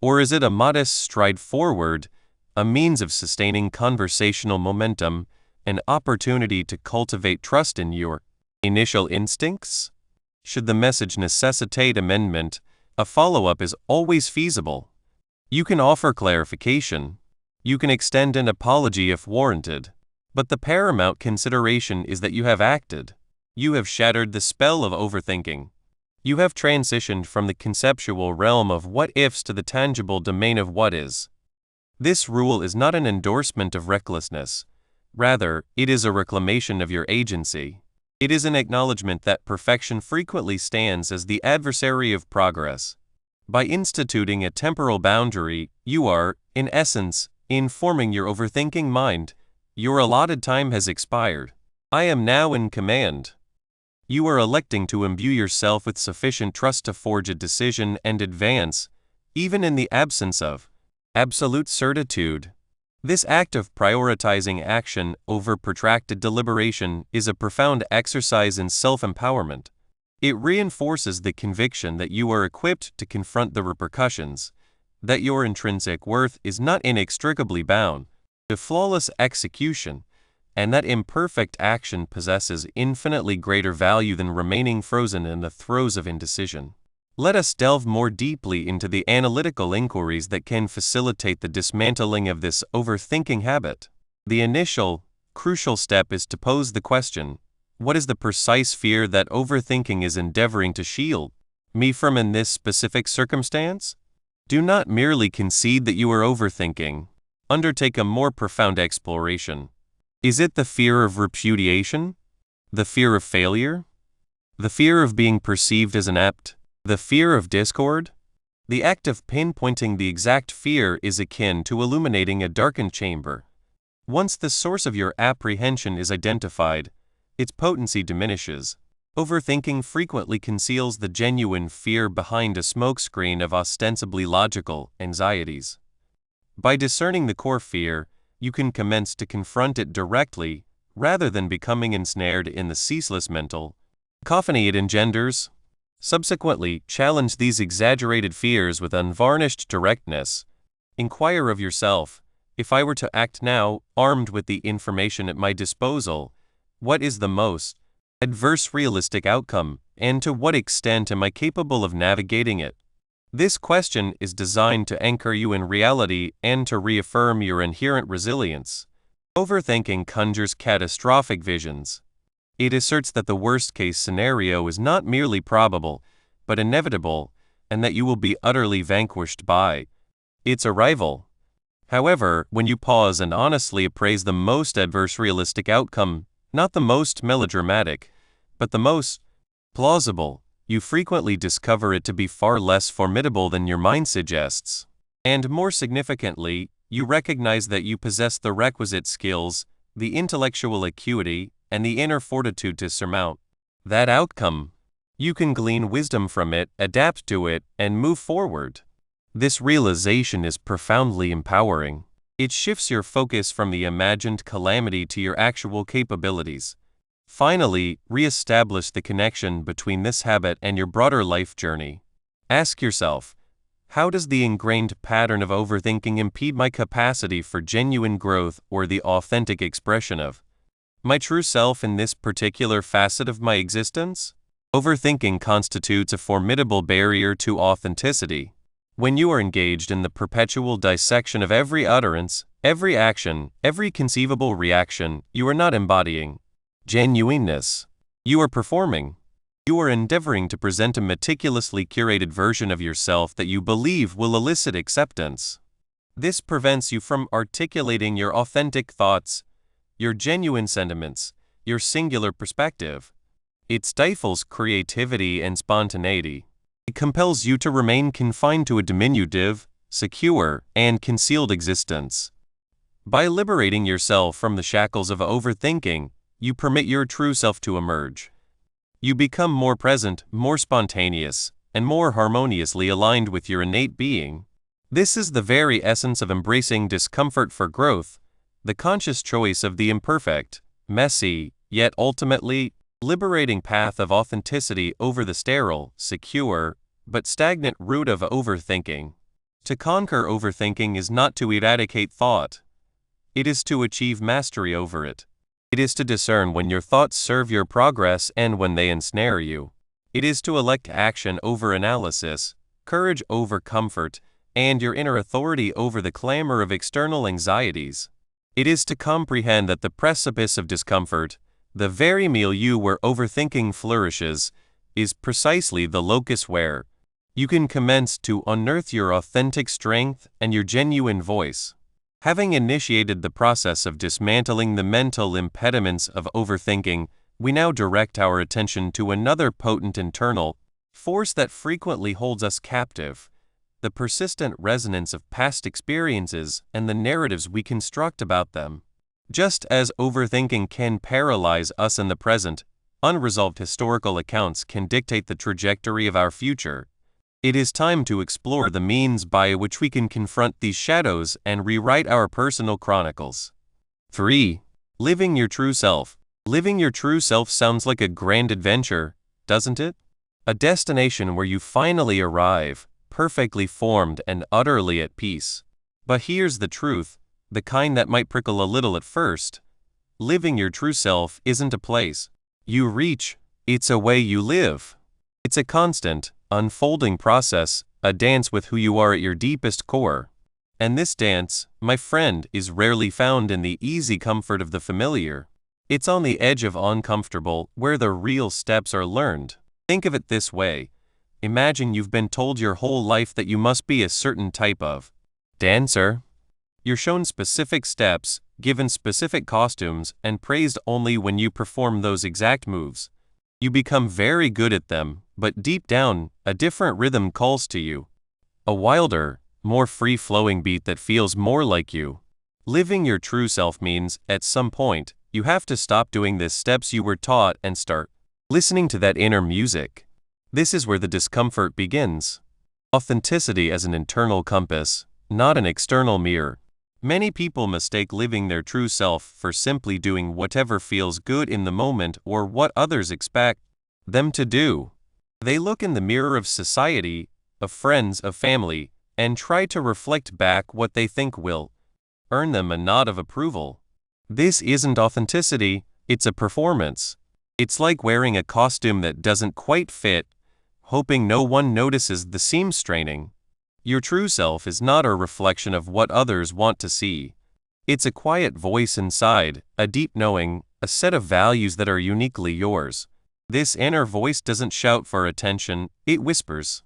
Or is it a modest stride forward, a means of sustaining conversational momentum, an opportunity to cultivate trust in your initial instincts. Should the message necessitate amendment, a follow-up is always feasible. You can offer clarification. You can extend an apology if warranted. But the paramount consideration is that you have acted. You have shattered the spell of overthinking. You have transitioned from the conceptual realm of what-ifs to the tangible domain of what is. This rule is not an endorsement of recklessness. Rather, it is a reclamation of your agency. It is an acknowledgement that perfection frequently stands as the adversary of progress. By instituting a temporal boundary, you are, in essence, informing your overthinking mind. Your allotted time has expired. I am now in command. You are electing to imbue yourself with sufficient trust to forge a decision and advance, even in the absence of absolute certitude. This act of prioritizing action over protracted deliberation is a profound exercise in self-empowerment. It reinforces the conviction that you are equipped to confront the repercussions, that your intrinsic worth is not inextricably bound to flawless execution, and that imperfect action possesses infinitely greater value than remaining frozen in the throes of indecision. Let us delve more deeply into the analytical inquiries that can facilitate the dismantling of this overthinking habit. The initial, crucial step is to pose the question, what is the precise fear that overthinking is endeavoring to shield me from in this specific circumstance? Do not merely concede that you are overthinking. Undertake a more profound exploration. Is it the fear of repudiation? The fear of failure? The fear of being perceived as inept? The fear of discord? The act of pinpointing the exact fear is akin to illuminating a darkened chamber. Once the source of your apprehension is identified, its potency diminishes. Overthinking frequently conceals the genuine fear behind a smokescreen of ostensibly logical anxieties. By discerning the core fear, you can commence to confront it directly, rather than becoming ensnared in the ceaseless mental cacophony it engenders. Subsequently, challenge these exaggerated fears with unvarnished directness. Inquire of yourself, if I were to act now, armed with the information at my disposal, what is the most adverse realistic outcome, and to what extent am I capable of navigating it? This question is designed to anchor you in reality and to reaffirm your inherent resilience. Overthinking conjures catastrophic visions. It asserts that the worst-case scenario is not merely probable, but inevitable, and that you will be utterly vanquished by its arrival. However, when you pause and honestly appraise the most adverse realistic outcome, not the most melodramatic, but the most plausible, you frequently discover it to be far less formidable than your mind suggests. And more significantly, you recognize that you possess the requisite skills, the intellectual acuity, and the inner fortitude to surmount that outcome. You can glean wisdom from it, adapt to it, and move forward. This realization is profoundly empowering. It shifts your focus from the imagined calamity to your actual capabilities. Finally, re-establish the connection between this habit and your broader life journey. Ask yourself, how does the ingrained pattern of overthinking impede my capacity for genuine growth or the authentic expression of my true self in this particular facet of my existence? Overthinking constitutes a formidable barrier to authenticity. When you are engaged in the perpetual dissection of every utterance, every action, every conceivable reaction, you are not embodying genuineness. You are performing. You are endeavoring to present a meticulously curated version of yourself that you believe will elicit acceptance. This prevents you from articulating your authentic thoughts, your genuine sentiments, your singular perspective. It stifles creativity and spontaneity. It compels you to remain confined to a diminutive, secure, and concealed existence. By liberating yourself from the shackles of overthinking, you permit your true self to emerge. You become more present, more spontaneous, and more harmoniously aligned with your innate being. This is the very essence of embracing discomfort for growth, the conscious choice of the imperfect, messy, yet ultimately liberating path of authenticity over the sterile, secure, but stagnant route of overthinking. To conquer overthinking is not to eradicate thought. It is to achieve mastery over it. It is to discern when your thoughts serve your progress and when they ensnare you. It is to elect action over analysis, courage over comfort, and your inner authority over the clamor of external anxieties. It is to comprehend that the precipice of discomfort, the very milieu where overthinking flourishes, is precisely the locus where you can commence to unearth your authentic strength and your genuine voice. Having initiated the process of dismantling the mental impediments of overthinking, we now direct our attention to another potent internal force that frequently holds us captive: the persistent resonance of past experiences and the narratives we construct about them. Just as overthinking can paralyze us in the present, unresolved historical accounts can dictate the trajectory of our future. It is time to explore the means by which we can confront these shadows and rewrite our personal chronicles. 3. Living your true self. Living your true self sounds like a grand adventure, doesn't it? A destination where you finally arrive, perfectly formed and utterly at peace. But here's the truth, the kind that might prickle a little at first. Living your true self isn't a place you reach, it's a way you live. It's a constant, unfolding process, a dance with who you are at your deepest core. And this dance, my friend, is rarely found in the easy comfort of the familiar. It's on the edge of uncomfortable, where the real steps are learned. Think of it this way. Imagine you've been told your whole life that you must be a certain type of dancer. You're shown specific steps, given specific costumes, and praised only when you perform those exact moves. You become very good at them, but deep down, a different rhythm calls to you. A wilder, more free-flowing beat that feels more like you. Living your true self means, at some point, you have to stop doing the steps you were taught and start listening to that inner music. This is where the discomfort begins. Authenticity as an internal compass, not an external mirror. Many people mistake living their true self for simply doing whatever feels good in the moment or what others expect them to do. They look in the mirror of society, of friends, of family, and try to reflect back what they think will earn them a nod of approval. This isn't authenticity, it's a performance. It's like wearing a costume that doesn't quite fit, hoping no one notices the seam straining. Your true self is not a reflection of what others want to see. It's a quiet voice inside, a deep knowing, a set of values that are uniquely yours. This inner voice doesn't shout for attention, it whispers.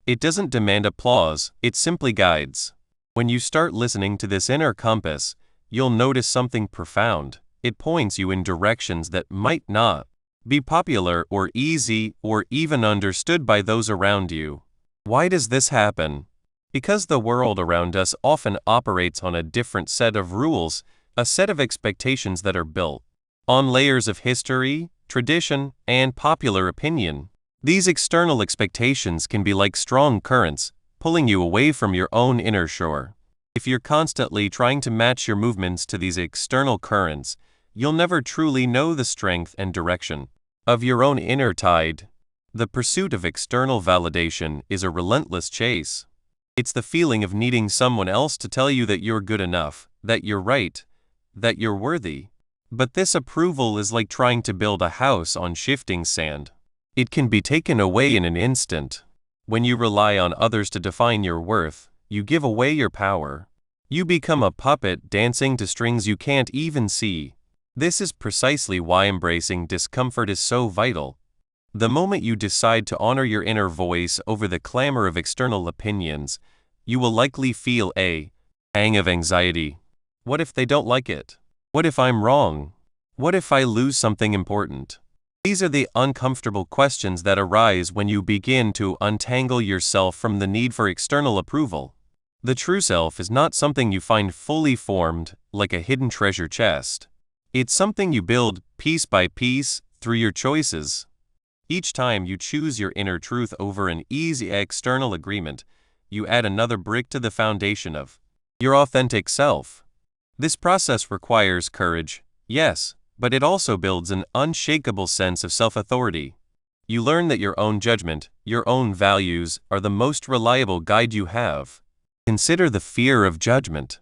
It doesn't demand applause, it simply guides. When you start listening to this inner compass, you'll notice something profound. It points you in directions that might not be popular or easy or even understood by those around you. Why does this happen? Because the world around us often operates on a different set of rules, a set of expectations that are built on layers of history, tradition, and popular opinion. These external expectations can be like strong currents, pulling you away from your own inner shore. If you're constantly trying to match your movements to these external currents, you'll never truly know the strength and direction of your own inner tide. The pursuit of external validation is a relentless chase. It's the feeling of needing someone else to tell you that you're good enough, that you're right, that you're worthy. But this approval is like trying to build a house on shifting sand. It can be taken away in an instant. When you rely on others to define your worth, you give away your power. You become a puppet dancing to strings you can't even see. This is precisely why embracing discomfort is so vital. The moment you decide to honor your inner voice over the clamor of external opinions, you will likely feel a pang of anxiety. What if they don't like it? What if I'm wrong? What if I lose something important? These are the uncomfortable questions that arise when you begin to untangle yourself from the need for external approval. The true self is not something you find fully formed, like a hidden treasure chest. It's something you build, piece by piece, through your choices. Each time you choose your inner truth over an easy external agreement, you add another brick to the foundation of your authentic self. This process requires courage, yes, but it also builds an unshakable sense of self-authority. You learn that your own judgment, your own values, are the most reliable guide you have. Consider the fear of judgment.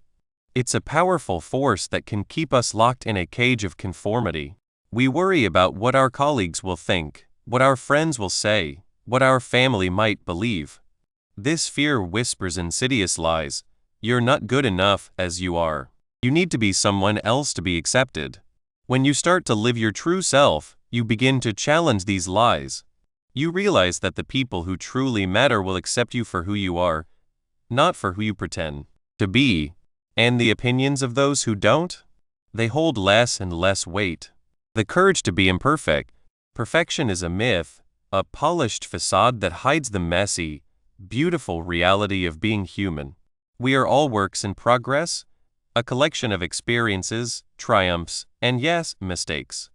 It's a powerful force that can keep us locked in a cage of conformity. We worry about what our colleagues will think, what our friends will say, what our family might believe. This fear whispers insidious lies. You're not good enough as you are. You need to be someone else to be accepted. When you start to live your true self, you begin to challenge these lies. You realize that the people who truly matter will accept you for who you are, not for who you pretend to be. And the opinions of those who don't? They hold less and less weight. The courage to be imperfect. Perfection is a myth, a polished facade that hides the messy, beautiful reality of being human. We are all works in progress, a collection of experiences, triumphs, and yes, mistakes.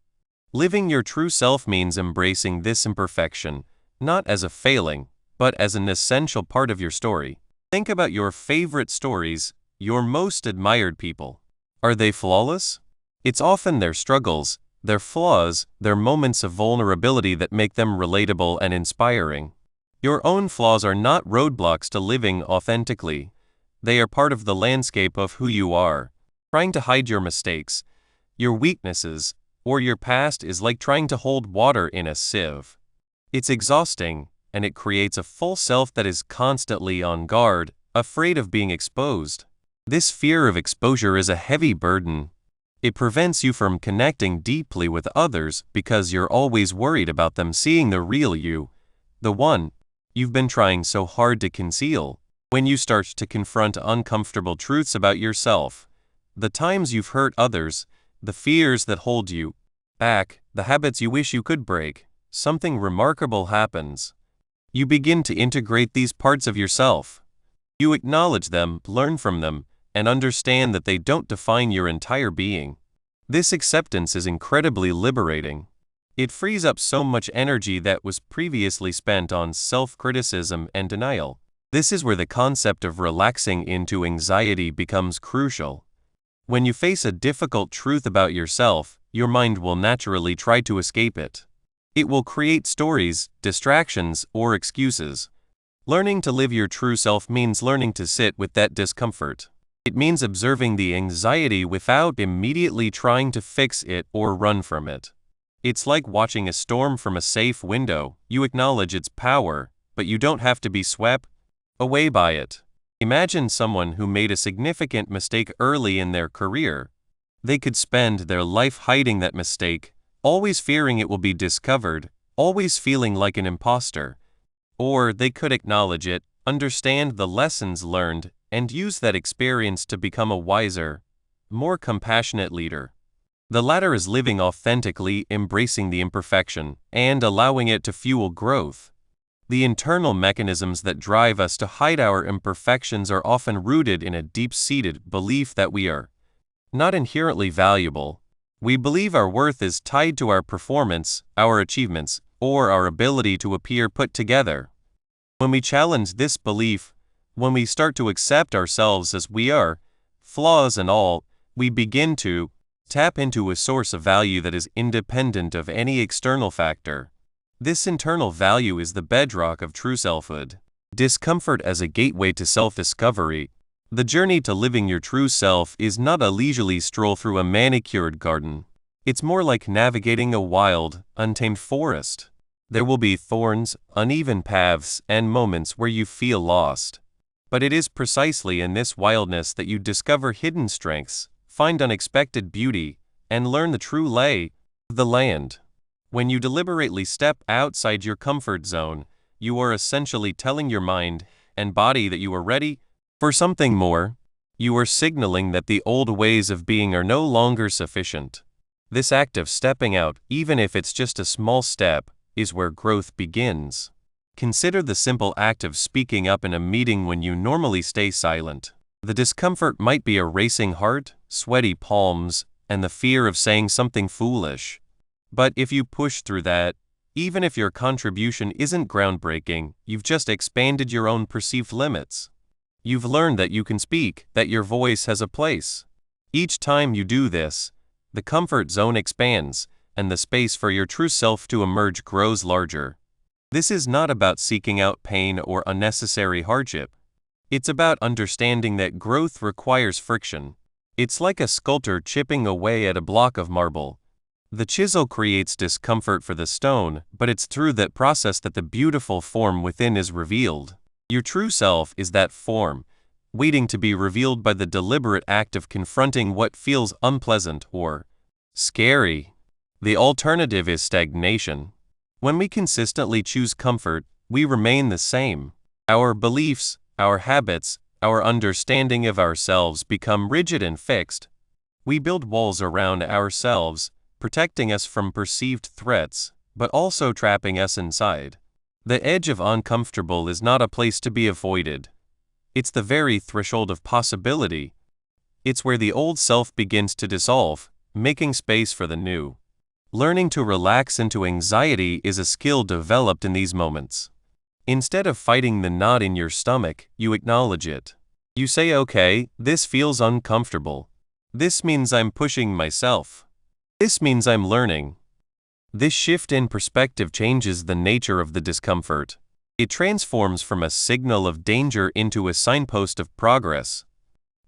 Living your true self means embracing this imperfection, not as a failing, but as an essential part of your story. Think about your favorite stories, your most admired people. Are they flawless? It's often their struggles, their flaws, their moments of vulnerability that make them relatable and inspiring. Your own flaws are not roadblocks to living authentically. They are part of the landscape of who you are. Trying to hide your mistakes, your weaknesses, or your past is like trying to hold water in a sieve. It's exhausting, and it creates a false self that is constantly on guard, afraid of being exposed. This fear of exposure is a heavy burden. It prevents you from connecting deeply with others because you're always worried about them seeing the real you, the one you've been trying so hard to conceal. When you start to confront uncomfortable truths about yourself, the times you've hurt others, the fears that hold you back, the habits you wish you could break, something remarkable happens. You begin to integrate these parts of yourself. You acknowledge them, learn from them, and understand that they don't define your entire being. This acceptance is incredibly liberating. It frees up so much energy that was previously spent on self-criticism and denial. This is where the concept of relaxing into anxiety becomes crucial. When you face a difficult truth about yourself, your mind will naturally try to escape it. It will create stories, distractions, or excuses. Learning to live your true self means learning to sit with that discomfort. It means observing the anxiety without immediately trying to fix it or run from it. It's like watching a storm from a safe window. You acknowledge its power, but you don't have to be swept away by it. Imagine someone who made a significant mistake early in their career. They could spend their life hiding that mistake, always fearing it will be discovered, always feeling like an imposter. Or they could acknowledge it, understand the lessons learned, and use that experience to become a wiser, more compassionate leader. The latter is living authentically, embracing the imperfection, and allowing it to fuel growth. The internal mechanisms that drive us to hide our imperfections are often rooted in a deep-seated belief that we are not inherently valuable. We believe our worth is tied to our performance, our achievements, or our ability to appear put together. When we challenge this belief, when we start to accept ourselves as we are, flaws and all, we begin to tap into a source of value that is independent of any external factor. This internal value is the bedrock of true selfhood. Discomfort as a gateway to self-discovery. The journey to living your true self is not a leisurely stroll through a manicured garden. It's more like navigating a wild, untamed forest. There will be thorns, uneven paths, and moments where you feel lost. But it is precisely in this wildness that you discover hidden strengths, find unexpected beauty, and learn the true lay of the land. When you deliberately step outside your comfort zone, you are essentially telling your mind and body that you are ready for something more. You are signaling that the old ways of being are no longer sufficient. This act of stepping out, even if it's just a small step, is where growth begins. Consider the simple act of speaking up in a meeting when you normally stay silent. The discomfort might be a racing heart, sweaty palms, and the fear of saying something foolish. But if you push through that, even if your contribution isn't groundbreaking, you've just expanded your own perceived limits. You've learned that you can speak, that your voice has a place. Each time you do this, the comfort zone expands, and the space for your true self to emerge grows larger. This is not about seeking out pain or unnecessary hardship. It's about understanding that growth requires friction. It's like a sculptor chipping away at a block of marble. The chisel creates discomfort for the stone, but it's through that process that the beautiful form within is revealed. Your true self is that form, waiting to be revealed by the deliberate act of confronting what feels unpleasant or scary. The alternative is stagnation. When we consistently choose comfort, we remain the same. Our beliefs, our habits, our understanding of ourselves become rigid and fixed. We build walls around ourselves, protecting us from perceived threats, but also trapping us inside. The edge of uncomfortable is not a place to be avoided. It's the very threshold of possibility. It's where the old self begins to dissolve, making space for the new. Learning to relax into anxiety is a skill developed in these moments. Instead of fighting the knot in your stomach, you acknowledge it. You say, okay, this feels uncomfortable. This means I'm pushing myself. This means I'm learning. This shift in perspective changes the nature of the discomfort. It transforms from a signal of danger into a signpost of progress.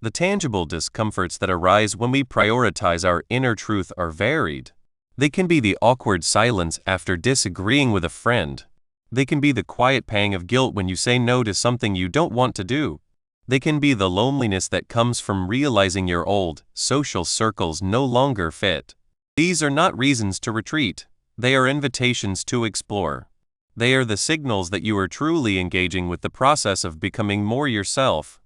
The tangible discomforts that arise when we prioritize our inner truth are varied. They can be the awkward silence after disagreeing with a friend. They can be the quiet pang of guilt when you say no to something you don't want to do. They can be the loneliness that comes from realizing your old, social circles no longer fit. These are not reasons to retreat. They are invitations to explore. They are the signals that you are truly engaging with the process of becoming more yourself.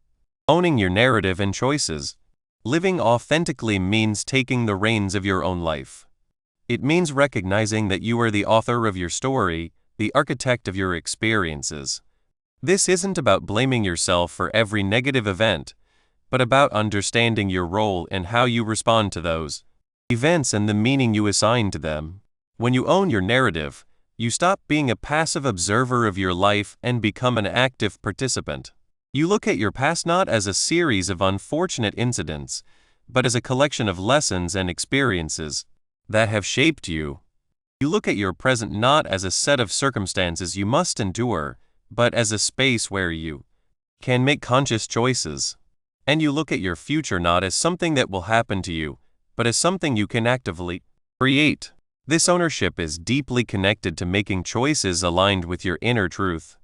Owning your narrative and choices. Living authentically means taking the reins of your own life. It means recognizing that you are the author of your story, the architect of your experiences. This isn't about blaming yourself for every negative event, but about understanding your role and how you respond to those events and the meaning you assign to them. When you own your narrative, you stop being a passive observer of your life and become an active participant. You look at your past not as a series of unfortunate incidents, but as a collection of lessons and experiences that have shaped you. You look at your present not as a set of circumstances you must endure, but as a space where you can make conscious choices. And you look at your future not as something that will happen to you, but as something you can actively create. This ownership is deeply connected to making choices aligned with your inner truth.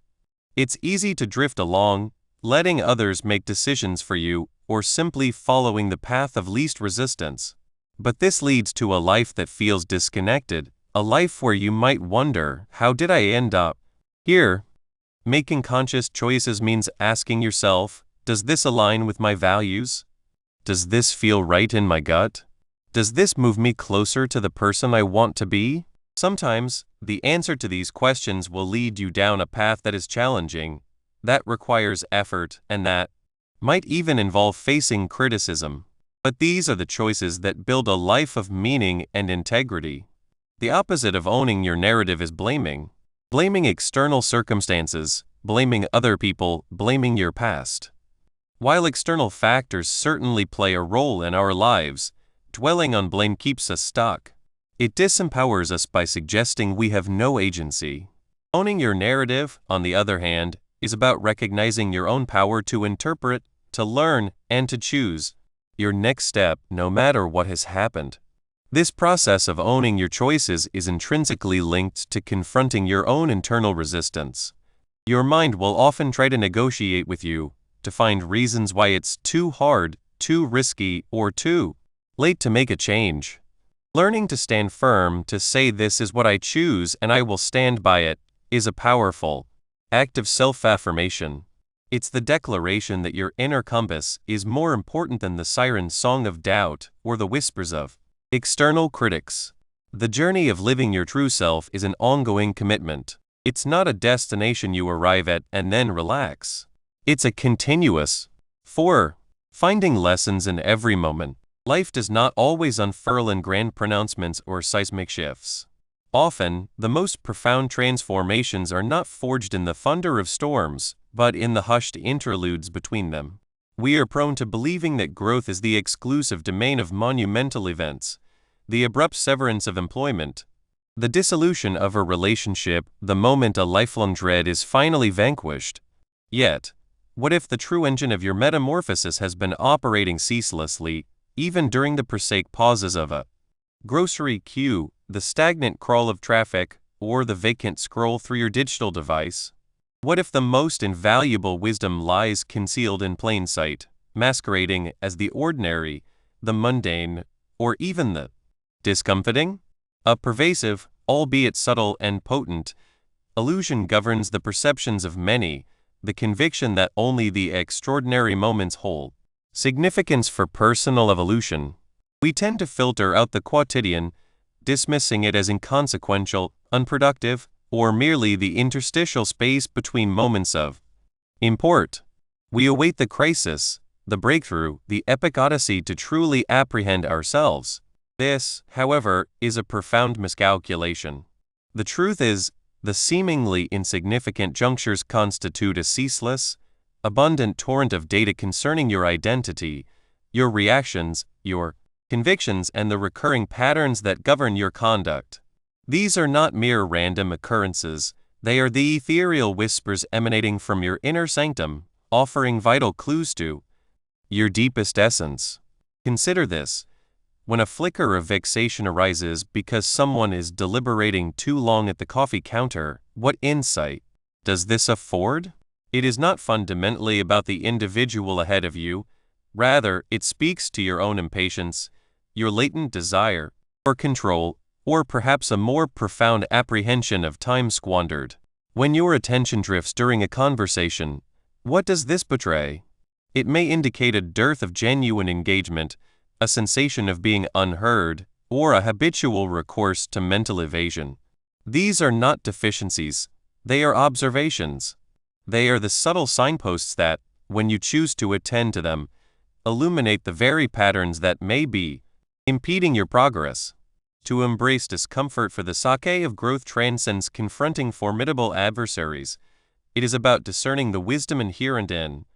It's easy to drift along, letting others make decisions for you, or simply following the path of least resistance. But this leads to a life that feels disconnected, a life where you might wonder, how did I end up here? Making conscious choices means asking yourself, does this align with my values? Does this feel right in my gut? Does this move me closer to the person I want to be? Sometimes, the answer to these questions will lead you down a path that is challenging, that requires effort, and that might even involve facing criticism. But these are the choices that build a life of meaning and integrity. The opposite of owning your narrative is blaming. Blaming external circumstances, blaming other people, blaming your past. While external factors certainly play a role in our lives, dwelling on blame keeps us stuck. It disempowers us by suggesting we have no agency. Owning your narrative, on the other hand, is about recognizing your own power to interpret, to learn, and to choose your next step, no matter what has happened. This process of owning your choices is intrinsically linked to confronting your own internal resistance. Your mind will often try to negotiate with you, to find reasons why it's too hard, too risky, or too late to make a change. Learning to stand firm, to say this is what I choose and I will stand by it, is a powerful act of self-affirmation. It's the declaration that your inner compass is more important than the siren song of doubt or the whispers of external critics. The journey of living your true self is an ongoing commitment. It's not a destination you arrive at and then relax. It's a continuous finding lessons in every moment. Life does not always unfurl in grand pronouncements or seismic shifts. Often, the most profound transformations are not forged in the thunder of storms, but in the hushed interludes between them. We are prone to believing that growth is the exclusive domain of monumental events, the abrupt severance of employment, the dissolution of a relationship, the moment a lifelong dread is finally vanquished. Yet, What if the true engine of your metamorphosis has been operating ceaselessly, even during the prosaic pauses of a grocery queue, the stagnant crawl of traffic, or the vacant scroll through your digital device? What if the most invaluable wisdom lies concealed in plain sight, masquerading as the ordinary, the mundane, or even the discomforting? A pervasive, albeit subtle and potent, illusion governs the perceptions of many, the conviction that only the extraordinary moments hold significance for personal evolution. We tend to filter out the quotidian, dismissing it as inconsequential, unproductive, or merely the interstitial space between moments of import. We await the crisis, the breakthrough, the epic odyssey to truly apprehend ourselves. This, however, is a profound miscalculation. The truth is, the seemingly insignificant junctures constitute a ceaseless, abundant torrent of data concerning your identity, your reactions, your convictions, and the recurring patterns that govern your conduct. These are not mere random occurrences, they are the ethereal whispers emanating from your inner sanctum, offering vital clues to your deepest essence. Consider this. When a flicker of vexation arises because someone is deliberating too long at the coffee counter, what insight does this afford? It is not fundamentally about the individual ahead of you. Rather, it speaks to your own impatience, your latent desire for control, or perhaps a more profound apprehension of time squandered. When your attention drifts during a conversation, what does this betray? It may indicate a dearth of genuine engagement, a sensation of being unheard, or a habitual recourse to mental evasion. These are not deficiencies, they are observations. They are the subtle signposts that, when you choose to attend to them, illuminate the very patterns that may be impeding your progress. To embrace discomfort for the sake of growth transcends confronting formidable adversaries. It is about discerning the wisdom inherent in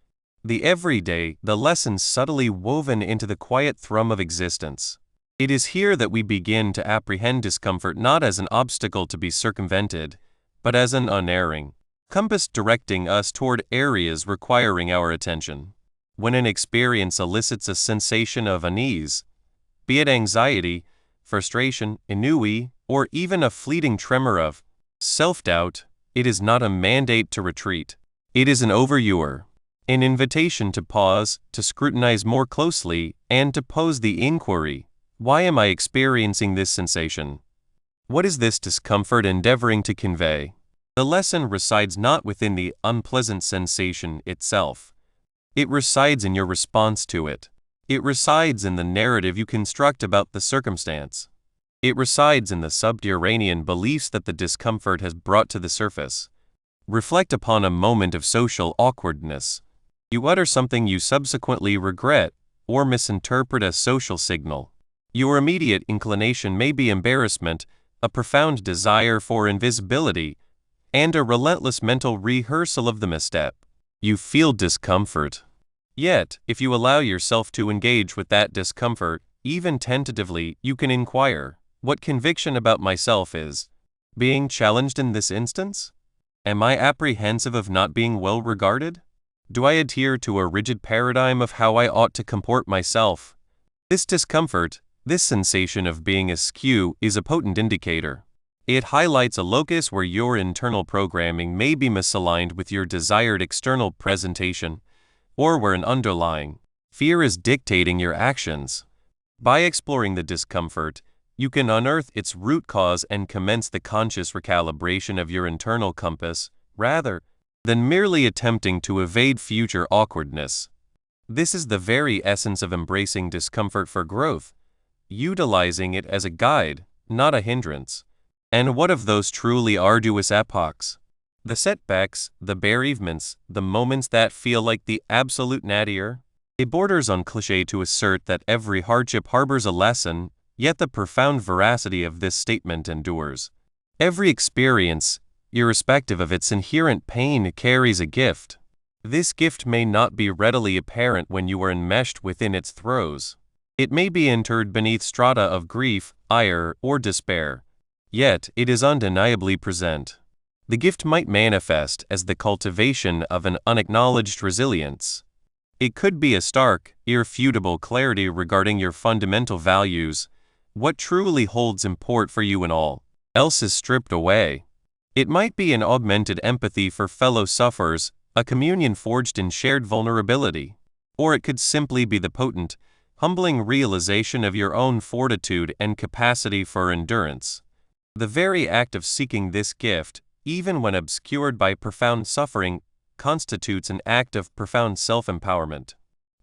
the everyday, the lessons subtly woven into the quiet thrum of existence. It is here that we begin to apprehend discomfort not as an obstacle to be circumvented, but as an unerring compass directing us toward areas requiring our attention. When an experience elicits a sensation of unease, be it anxiety, frustration, ennui, or even a fleeting tremor of self-doubt, it is not a mandate to retreat. It is an overture, an invitation to pause, to scrutinize more closely, and to pose the inquiry, why am I experiencing this sensation? What is this discomfort endeavoring to convey? The lesson resides not within the unpleasant sensation itself. It resides in your response to it. It resides in the narrative you construct about the circumstance. It resides in the subterranean beliefs that the discomfort has brought to the surface. Reflect upon a moment of social awkwardness. You utter something you subsequently regret, or misinterpret as social signal. Your immediate inclination may be embarrassment, a profound desire for invisibility, and a relentless mental rehearsal of the misstep. You feel discomfort. Yet, if you allow yourself to engage with that discomfort, even tentatively, you can inquire, what conviction about myself is being challenged in this instance? Am I apprehensive of not being well regarded? Do I adhere to a rigid paradigm of how I ought to comport myself? This discomfort, this sensation of being askew, is a potent indicator. It highlights a locus where your internal programming may be misaligned with your desired external presentation, or where an underlying fear is dictating your actions. By exploring the discomfort, you can unearth its root cause and commence the conscious recalibration of your internal compass, rather than merely attempting to evade future awkwardness. This is the very essence of embracing discomfort for growth, utilizing it as a guide, not a hindrance. And what of those truly arduous epochs? The setbacks, the bereavements, the moments that feel like the absolute nadir? It borders on cliché to assert that every hardship harbors a lesson, yet the profound veracity of this statement endures. Every experience, irrespective of its inherent pain, carries a gift. This gift may not be readily apparent when you are enmeshed within its throes. It may be interred beneath strata of grief, ire, or despair. Yet, it is undeniably present. The gift might manifest as the cultivation of an unacknowledged resilience. It could be a stark, irrefutable clarity regarding your fundamental values, what truly holds import for you and all else is stripped away. It might be an augmented empathy for fellow sufferers, a communion forged in shared vulnerability. Or it could simply be the potent, humbling realization of your own fortitude and capacity for endurance. The very act of seeking this gift, even when obscured by profound suffering, constitutes an act of profound self-empowerment.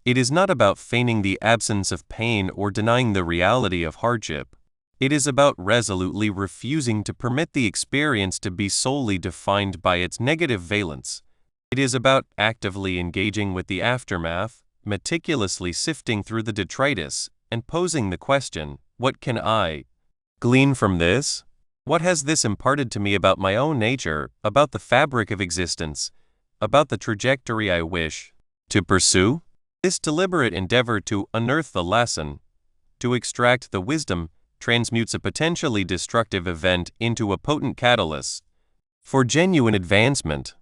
It is not about feigning the absence of pain or denying the reality of hardship. It is about resolutely refusing to permit the experience to be solely defined by its negative valence. It is about actively engaging with the aftermath, meticulously sifting through the detritus, and posing the question, what can I glean from this? What has this imparted to me about my own nature, about the fabric of existence, about the trajectory I wish to pursue? This deliberate endeavor to unearth the lesson, to extract the wisdom, transmutes a potentially destructive event into a potent catalyst for genuine advancement.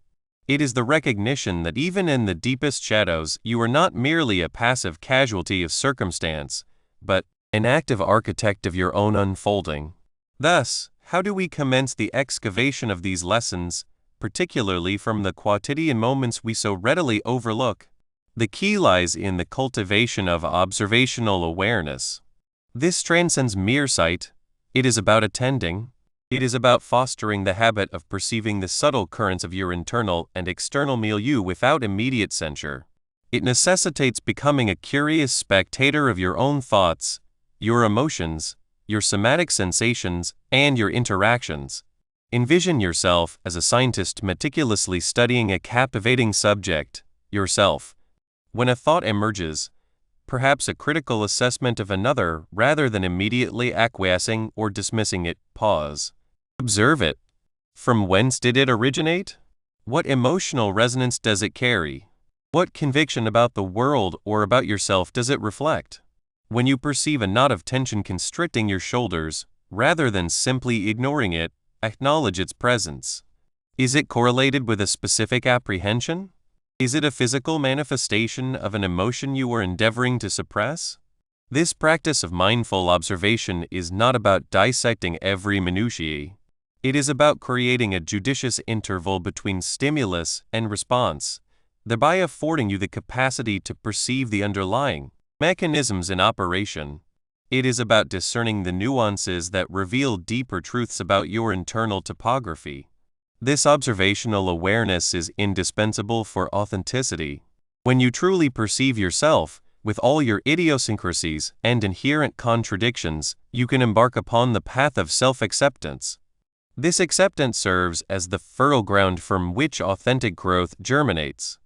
It is the recognition that even in the deepest shadows, you are not merely a passive casualty of circumstance, but an active architect of your own unfolding. Thus, how do we commence the excavation of these lessons, particularly from the quotidian moments we so readily overlook? The key lies in the cultivation of observational awareness. This transcends mere sight. It is about attending. It is about fostering the habit of perceiving the subtle currents of your internal and external milieu without immediate censure. It necessitates becoming a curious spectator of your own thoughts, your emotions, your somatic sensations, and your interactions. Envision yourself as a scientist meticulously studying a captivating subject, yourself. When a thought emerges, perhaps a critical assessment of another, rather than immediately acquiescing or dismissing it, pause. Observe it. From whence did it originate? What emotional resonance does it carry? What conviction about the world or about yourself does it reflect? When you perceive a knot of tension constricting your shoulders, rather than simply ignoring it, acknowledge its presence. Is it correlated with a specific apprehension? Is it a physical manifestation of an emotion you are endeavoring to suppress? This practice of mindful observation is not about dissecting every minutiae. It is about creating a judicious interval between stimulus and response, thereby affording you the capacity to perceive the underlying mechanisms in operation. It is about discerning the nuances that reveal deeper truths about your internal topography. This observational awareness is indispensable for authenticity. When you truly perceive yourself, with all your idiosyncrasies and inherent contradictions, you can embark upon the path of self-acceptance. This acceptance serves as the fertile ground from which authentic growth germinates.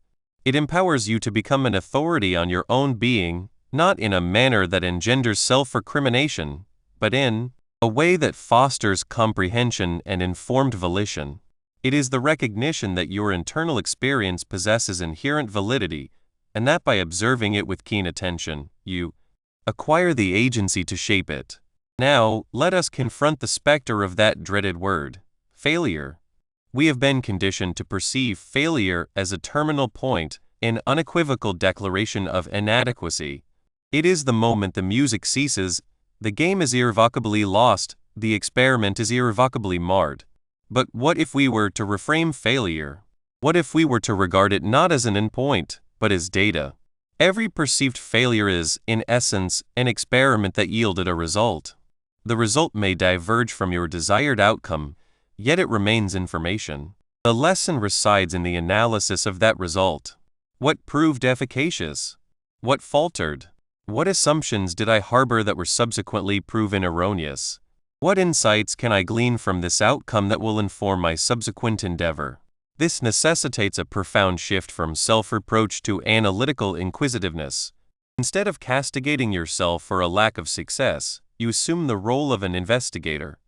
It empowers you to become an authority on your own being, not in a manner that engenders self-recrimination, but in a way that fosters comprehension and informed volition. It is the recognition that your internal experience possesses inherent validity, and that by observing it with keen attention, you acquire the agency to shape it. Now, let us confront the specter of that dreaded word, failure. We have been conditioned to perceive failure as a terminal point, an unequivocal declaration of inadequacy. It is the moment the music ceases, the game is irrevocably lost, the experiment is irrevocably marred. But what if we were to reframe failure? What if we were to regard it not as an endpoint, but as data? Every perceived failure is, in essence, an experiment that yielded a result. The result may diverge from your desired outcome, yet it remains information. The lesson resides in the analysis of that result. What proved efficacious? What faltered? What assumptions did I harbor that were subsequently proven erroneous? What insights can I glean from this outcome that will inform my subsequent endeavor? This necessitates a profound shift from self-reproach to analytical inquisitiveness. Instead of castigating yourself for a lack of success, you assume the role of an investigator.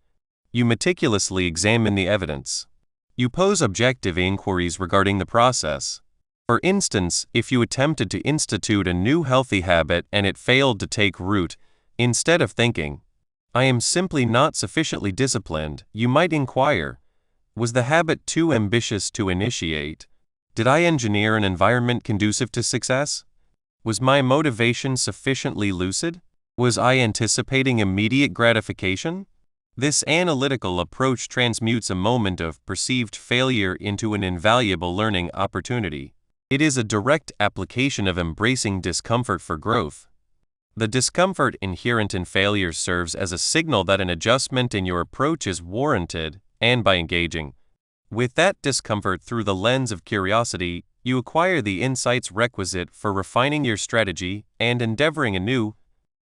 You meticulously examine the evidence. You pose objective inquiries regarding the process. For instance, if you attempted to institute a new healthy habit and it failed to take root, instead of thinking, "I am simply not sufficiently disciplined," you might inquire, Was the habit too ambitious to initiate? Did I engineer an environment conducive to success? Was my motivation sufficiently lucid? Was I anticipating immediate gratification? This analytical approach transmutes a moment of perceived failure into an invaluable learning opportunity. It is a direct application of embracing discomfort for growth. The discomfort inherent in failure serves as a signal that an adjustment in your approach is warranted, and by engaging with that discomfort through the lens of curiosity, you acquire the insights requisite for refining your strategy and endeavoring anew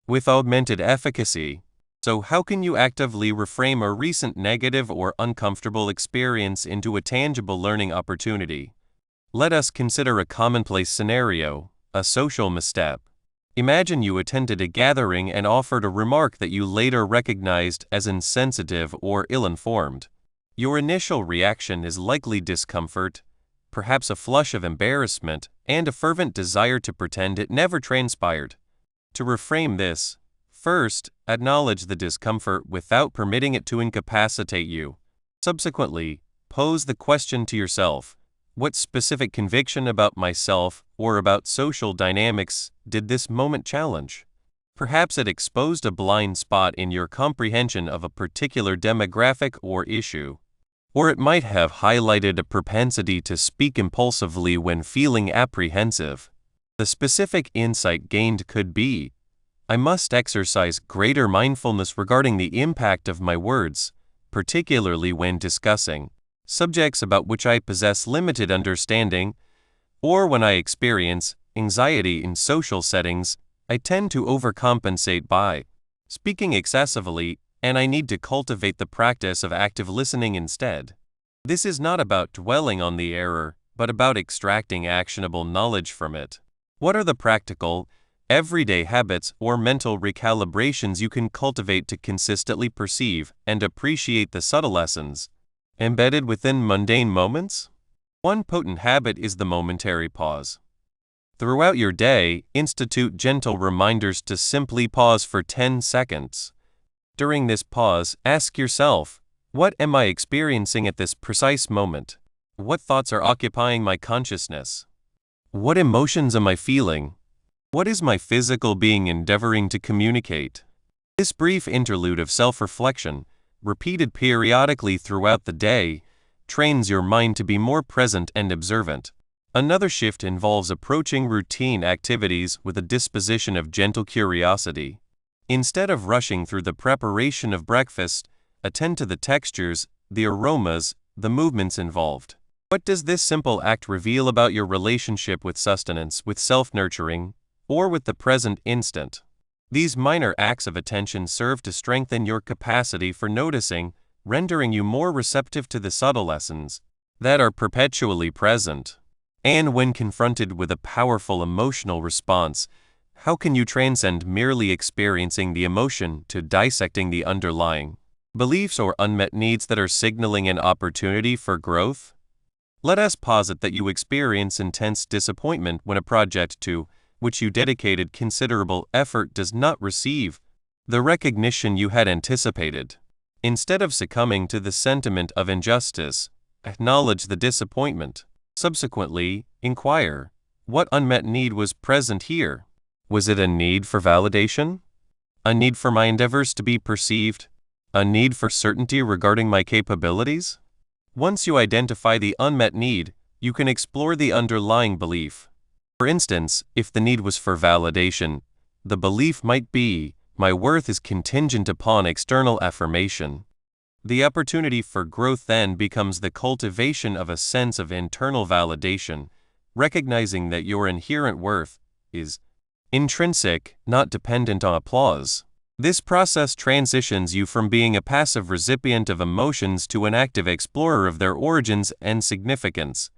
with augmented efficacy. So, how can you actively reframe a recent negative or uncomfortable experience into a tangible learning opportunity? Let us consider a commonplace scenario, a social misstep. Imagine you attended a gathering and offered a remark that you later recognized as insensitive or ill-informed. Your initial reaction is likely discomfort, perhaps a flush of embarrassment, and a fervent desire to pretend it never transpired. To reframe this, first, acknowledge the discomfort without permitting it to incapacitate you. Subsequently, pose the question to yourself: what specific conviction about myself or about social dynamics did this moment challenge? Perhaps it exposed a blind spot in your comprehension of a particular demographic or issue. Or it might have highlighted a propensity to speak impulsively when feeling apprehensive. The specific insight gained could be: I must exercise greater mindfulness regarding the impact of my words, particularly when discussing subjects about which I possess limited understanding, or when I experience anxiety in social settings. I tend to overcompensate by speaking excessively, and I need to cultivate the practice of active listening instead. This is not about dwelling on the error, but about extracting actionable knowledge from it. What are the practical, everyday habits or mental recalibrations you can cultivate to consistently perceive and appreciate the subtle lessons embedded within mundane moments? One potent habit is the momentary pause. Throughout your day, institute gentle reminders to simply pause for 10 seconds. During this pause, ask yourself, what am I experiencing at this precise moment? What thoughts are occupying my consciousness? What emotions am I feeling? What is my physical being endeavoring to communicate? This brief interlude of self-reflection, repeated periodically throughout the day, trains your mind to be more present and observant. Another shift involves approaching routine activities with a disposition of gentle curiosity. Instead of rushing through the preparation of breakfast, attend to the textures, the aromas, the movements involved. What does this simple act reveal about your relationship with sustenance, with self-nurturing, or with the present instant? These minor acts of attention serve to strengthen your capacity for noticing, rendering you more receptive to the subtle lessons that are perpetually present. And when confronted with a powerful emotional response, how can you transcend merely experiencing the emotion to dissecting the underlying beliefs or unmet needs that are signaling an opportunity for growth? Let us posit that you experience intense disappointment when a project to which you dedicated considerable effort does not receive the recognition you had anticipated. Instead of succumbing to the sentiment of injustice, acknowledge the disappointment. Subsequently, inquire, what unmet need was present here? Was it a need for validation? A need for my endeavors to be perceived? A need for certainty regarding my capabilities? Once you identify the unmet need, you can explore the underlying belief. For instance, if the need was for validation, the belief might be, my worth is contingent upon external affirmation. The opportunity for growth then becomes the cultivation of a sense of internal validation, recognizing that your inherent worth is intrinsic, not dependent on applause. This process transitions you from being a passive recipient of emotions to an active explorer of their origins and significance.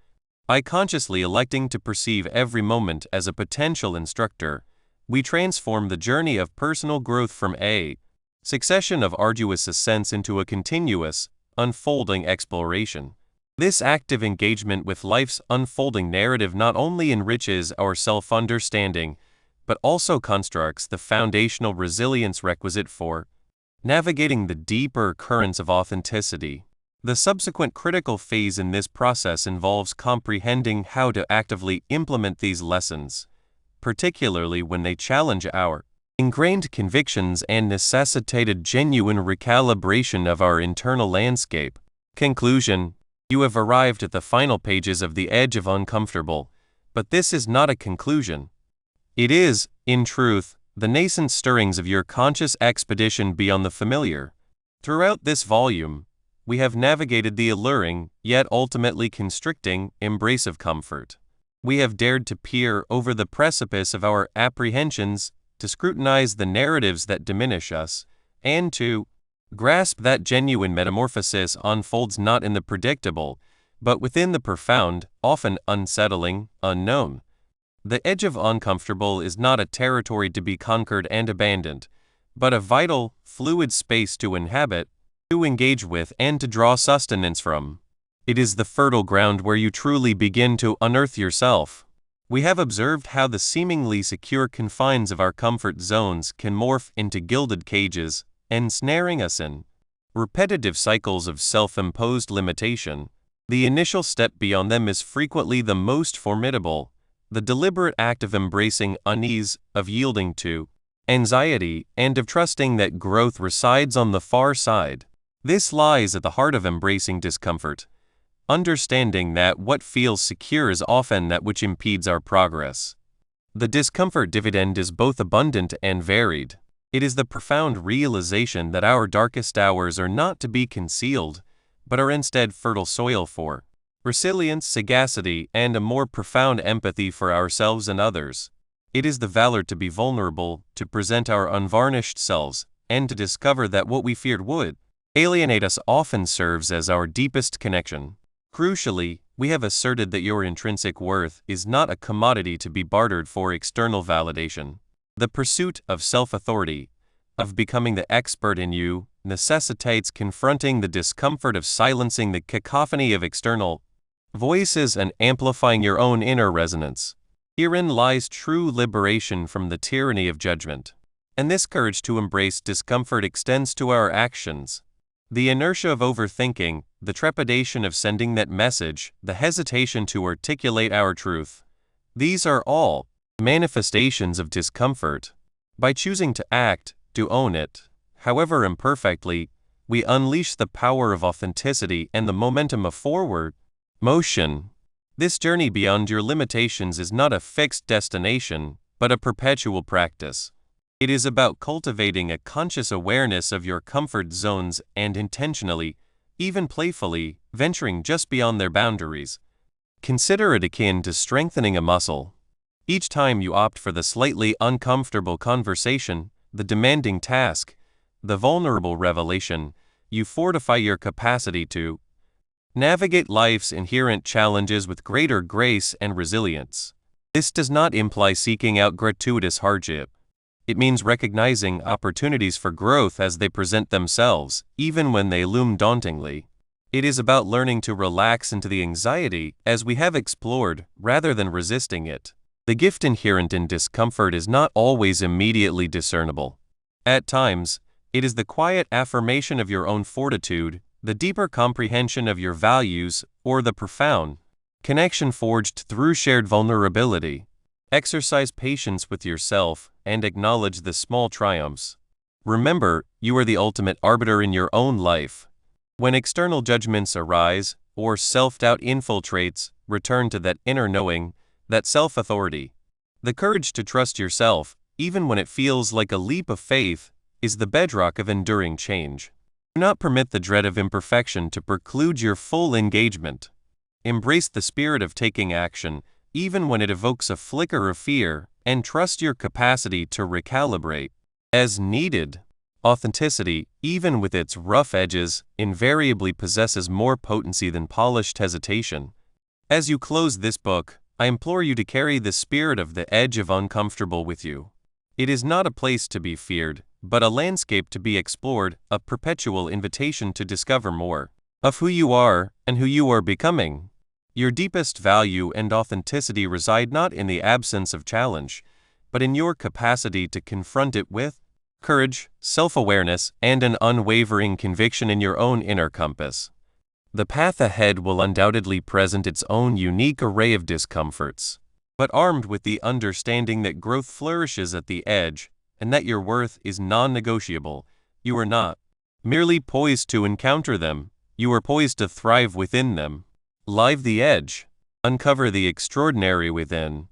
By consciously electing to perceive every moment as a potential instructor, we transform the journey of personal growth from a succession of arduous ascents into a continuous, unfolding exploration. This active engagement with life's unfolding narrative not only enriches our self-understanding, but also constructs the foundational resilience requisite for navigating the deeper currents of authenticity. The subsequent critical phase in this process involves comprehending how to actively implement these lessons, particularly when they challenge our ingrained convictions and necessitated genuine recalibration of our internal landscape. Conclusion: you have arrived at the final pages of The Edge of Uncomfortable, but this is not a conclusion. It is, in truth, the nascent stirrings of your conscious expedition beyond the familiar. Throughout this volume, we have navigated the alluring, yet ultimately constricting, embrace of comfort. We have dared to peer over the precipice of our apprehensions, to scrutinize the narratives that diminish us, and to grasp that genuine metamorphosis unfolds not in the predictable, but within the profound, often unsettling, unknown. The edge of uncomfortable is not a territory to be conquered and abandoned, but a vital, fluid space to inhabit, to engage with, and to draw sustenance from. It is the fertile ground where you truly begin to unearth yourself. We have observed how the seemingly secure confines of our comfort zones can morph into gilded cages, ensnaring us in repetitive cycles of self-imposed limitation. The initial step beyond them is frequently the most formidable, the deliberate act of embracing unease, of yielding to anxiety, and of trusting that growth resides on the far side. This lies at the heart of embracing discomfort, understanding that what feels secure is often that which impedes our progress. The discomfort dividend is both abundant and varied. It is the profound realization that our darkest hours are not to be concealed, but are instead fertile soil for resilience, sagacity, and a more profound empathy for ourselves and others. It is the valor to be vulnerable, to present our unvarnished selves, and to discover that what we feared would alienate us often serves as our deepest connection. Crucially, we have asserted that your intrinsic worth is not a commodity to be bartered for external validation. The pursuit of self-authority, of becoming the expert in you, necessitates confronting the discomfort of silencing the cacophony of external voices and amplifying your own inner resonance. Herein lies true liberation from the tyranny of judgment. And this courage to embrace discomfort extends to our actions. The inertia of overthinking, the trepidation of sending that message, the hesitation to articulate our truth. These are all manifestations of discomfort. By choosing to act, to own it, however imperfectly, we unleash the power of authenticity and the momentum of forward motion. This journey beyond your limitations is not a fixed destination, but a perpetual practice. It is about cultivating a conscious awareness of your comfort zones and intentionally, even playfully, venturing just beyond their boundaries. Consider it akin to strengthening a muscle. Each time you opt for the slightly uncomfortable conversation, the demanding task, the vulnerable revelation, you fortify your capacity to navigate life's inherent challenges with greater grace and resilience. This does not imply seeking out gratuitous hardship. It means recognizing opportunities for growth as they present themselves, even when they loom dauntingly. It is about learning to relax into the anxiety, as we have explored, rather than resisting it. The gift inherent in discomfort is not always immediately discernible. At times, it is the quiet affirmation of your own fortitude, the deeper comprehension of your values, or the profound connection forged through shared vulnerability. Exercise patience with yourself and acknowledge the small triumphs. Remember, you are the ultimate arbiter in your own life. When external judgments arise, or self-doubt infiltrates, return to that inner knowing, that self-authority. The courage to trust yourself, even when it feels like a leap of faith, is the bedrock of enduring change. Do not permit the dread of imperfection to preclude your full engagement. Embrace the spirit of taking action, even when it evokes a flicker of fear, and trust your capacity to recalibrate as needed. Authenticity, even with its rough edges, invariably possesses more potency than polished hesitation. As you close this book, I implore you to carry the spirit of The Edge of Uncomfortable with you. It is not a place to be feared, but a landscape to be explored, a perpetual invitation to discover more of who you are and who you are becoming. Your deepest value and authenticity reside not in the absence of challenge, but in your capacity to confront it with courage, self-awareness, and an unwavering conviction in your own inner compass. The path ahead will undoubtedly present its own unique array of discomforts. But armed with the understanding that growth flourishes at the edge and that your worth is non-negotiable, you are not merely poised to encounter them, you are poised to thrive within them. Live the edge. Uncover the extraordinary within.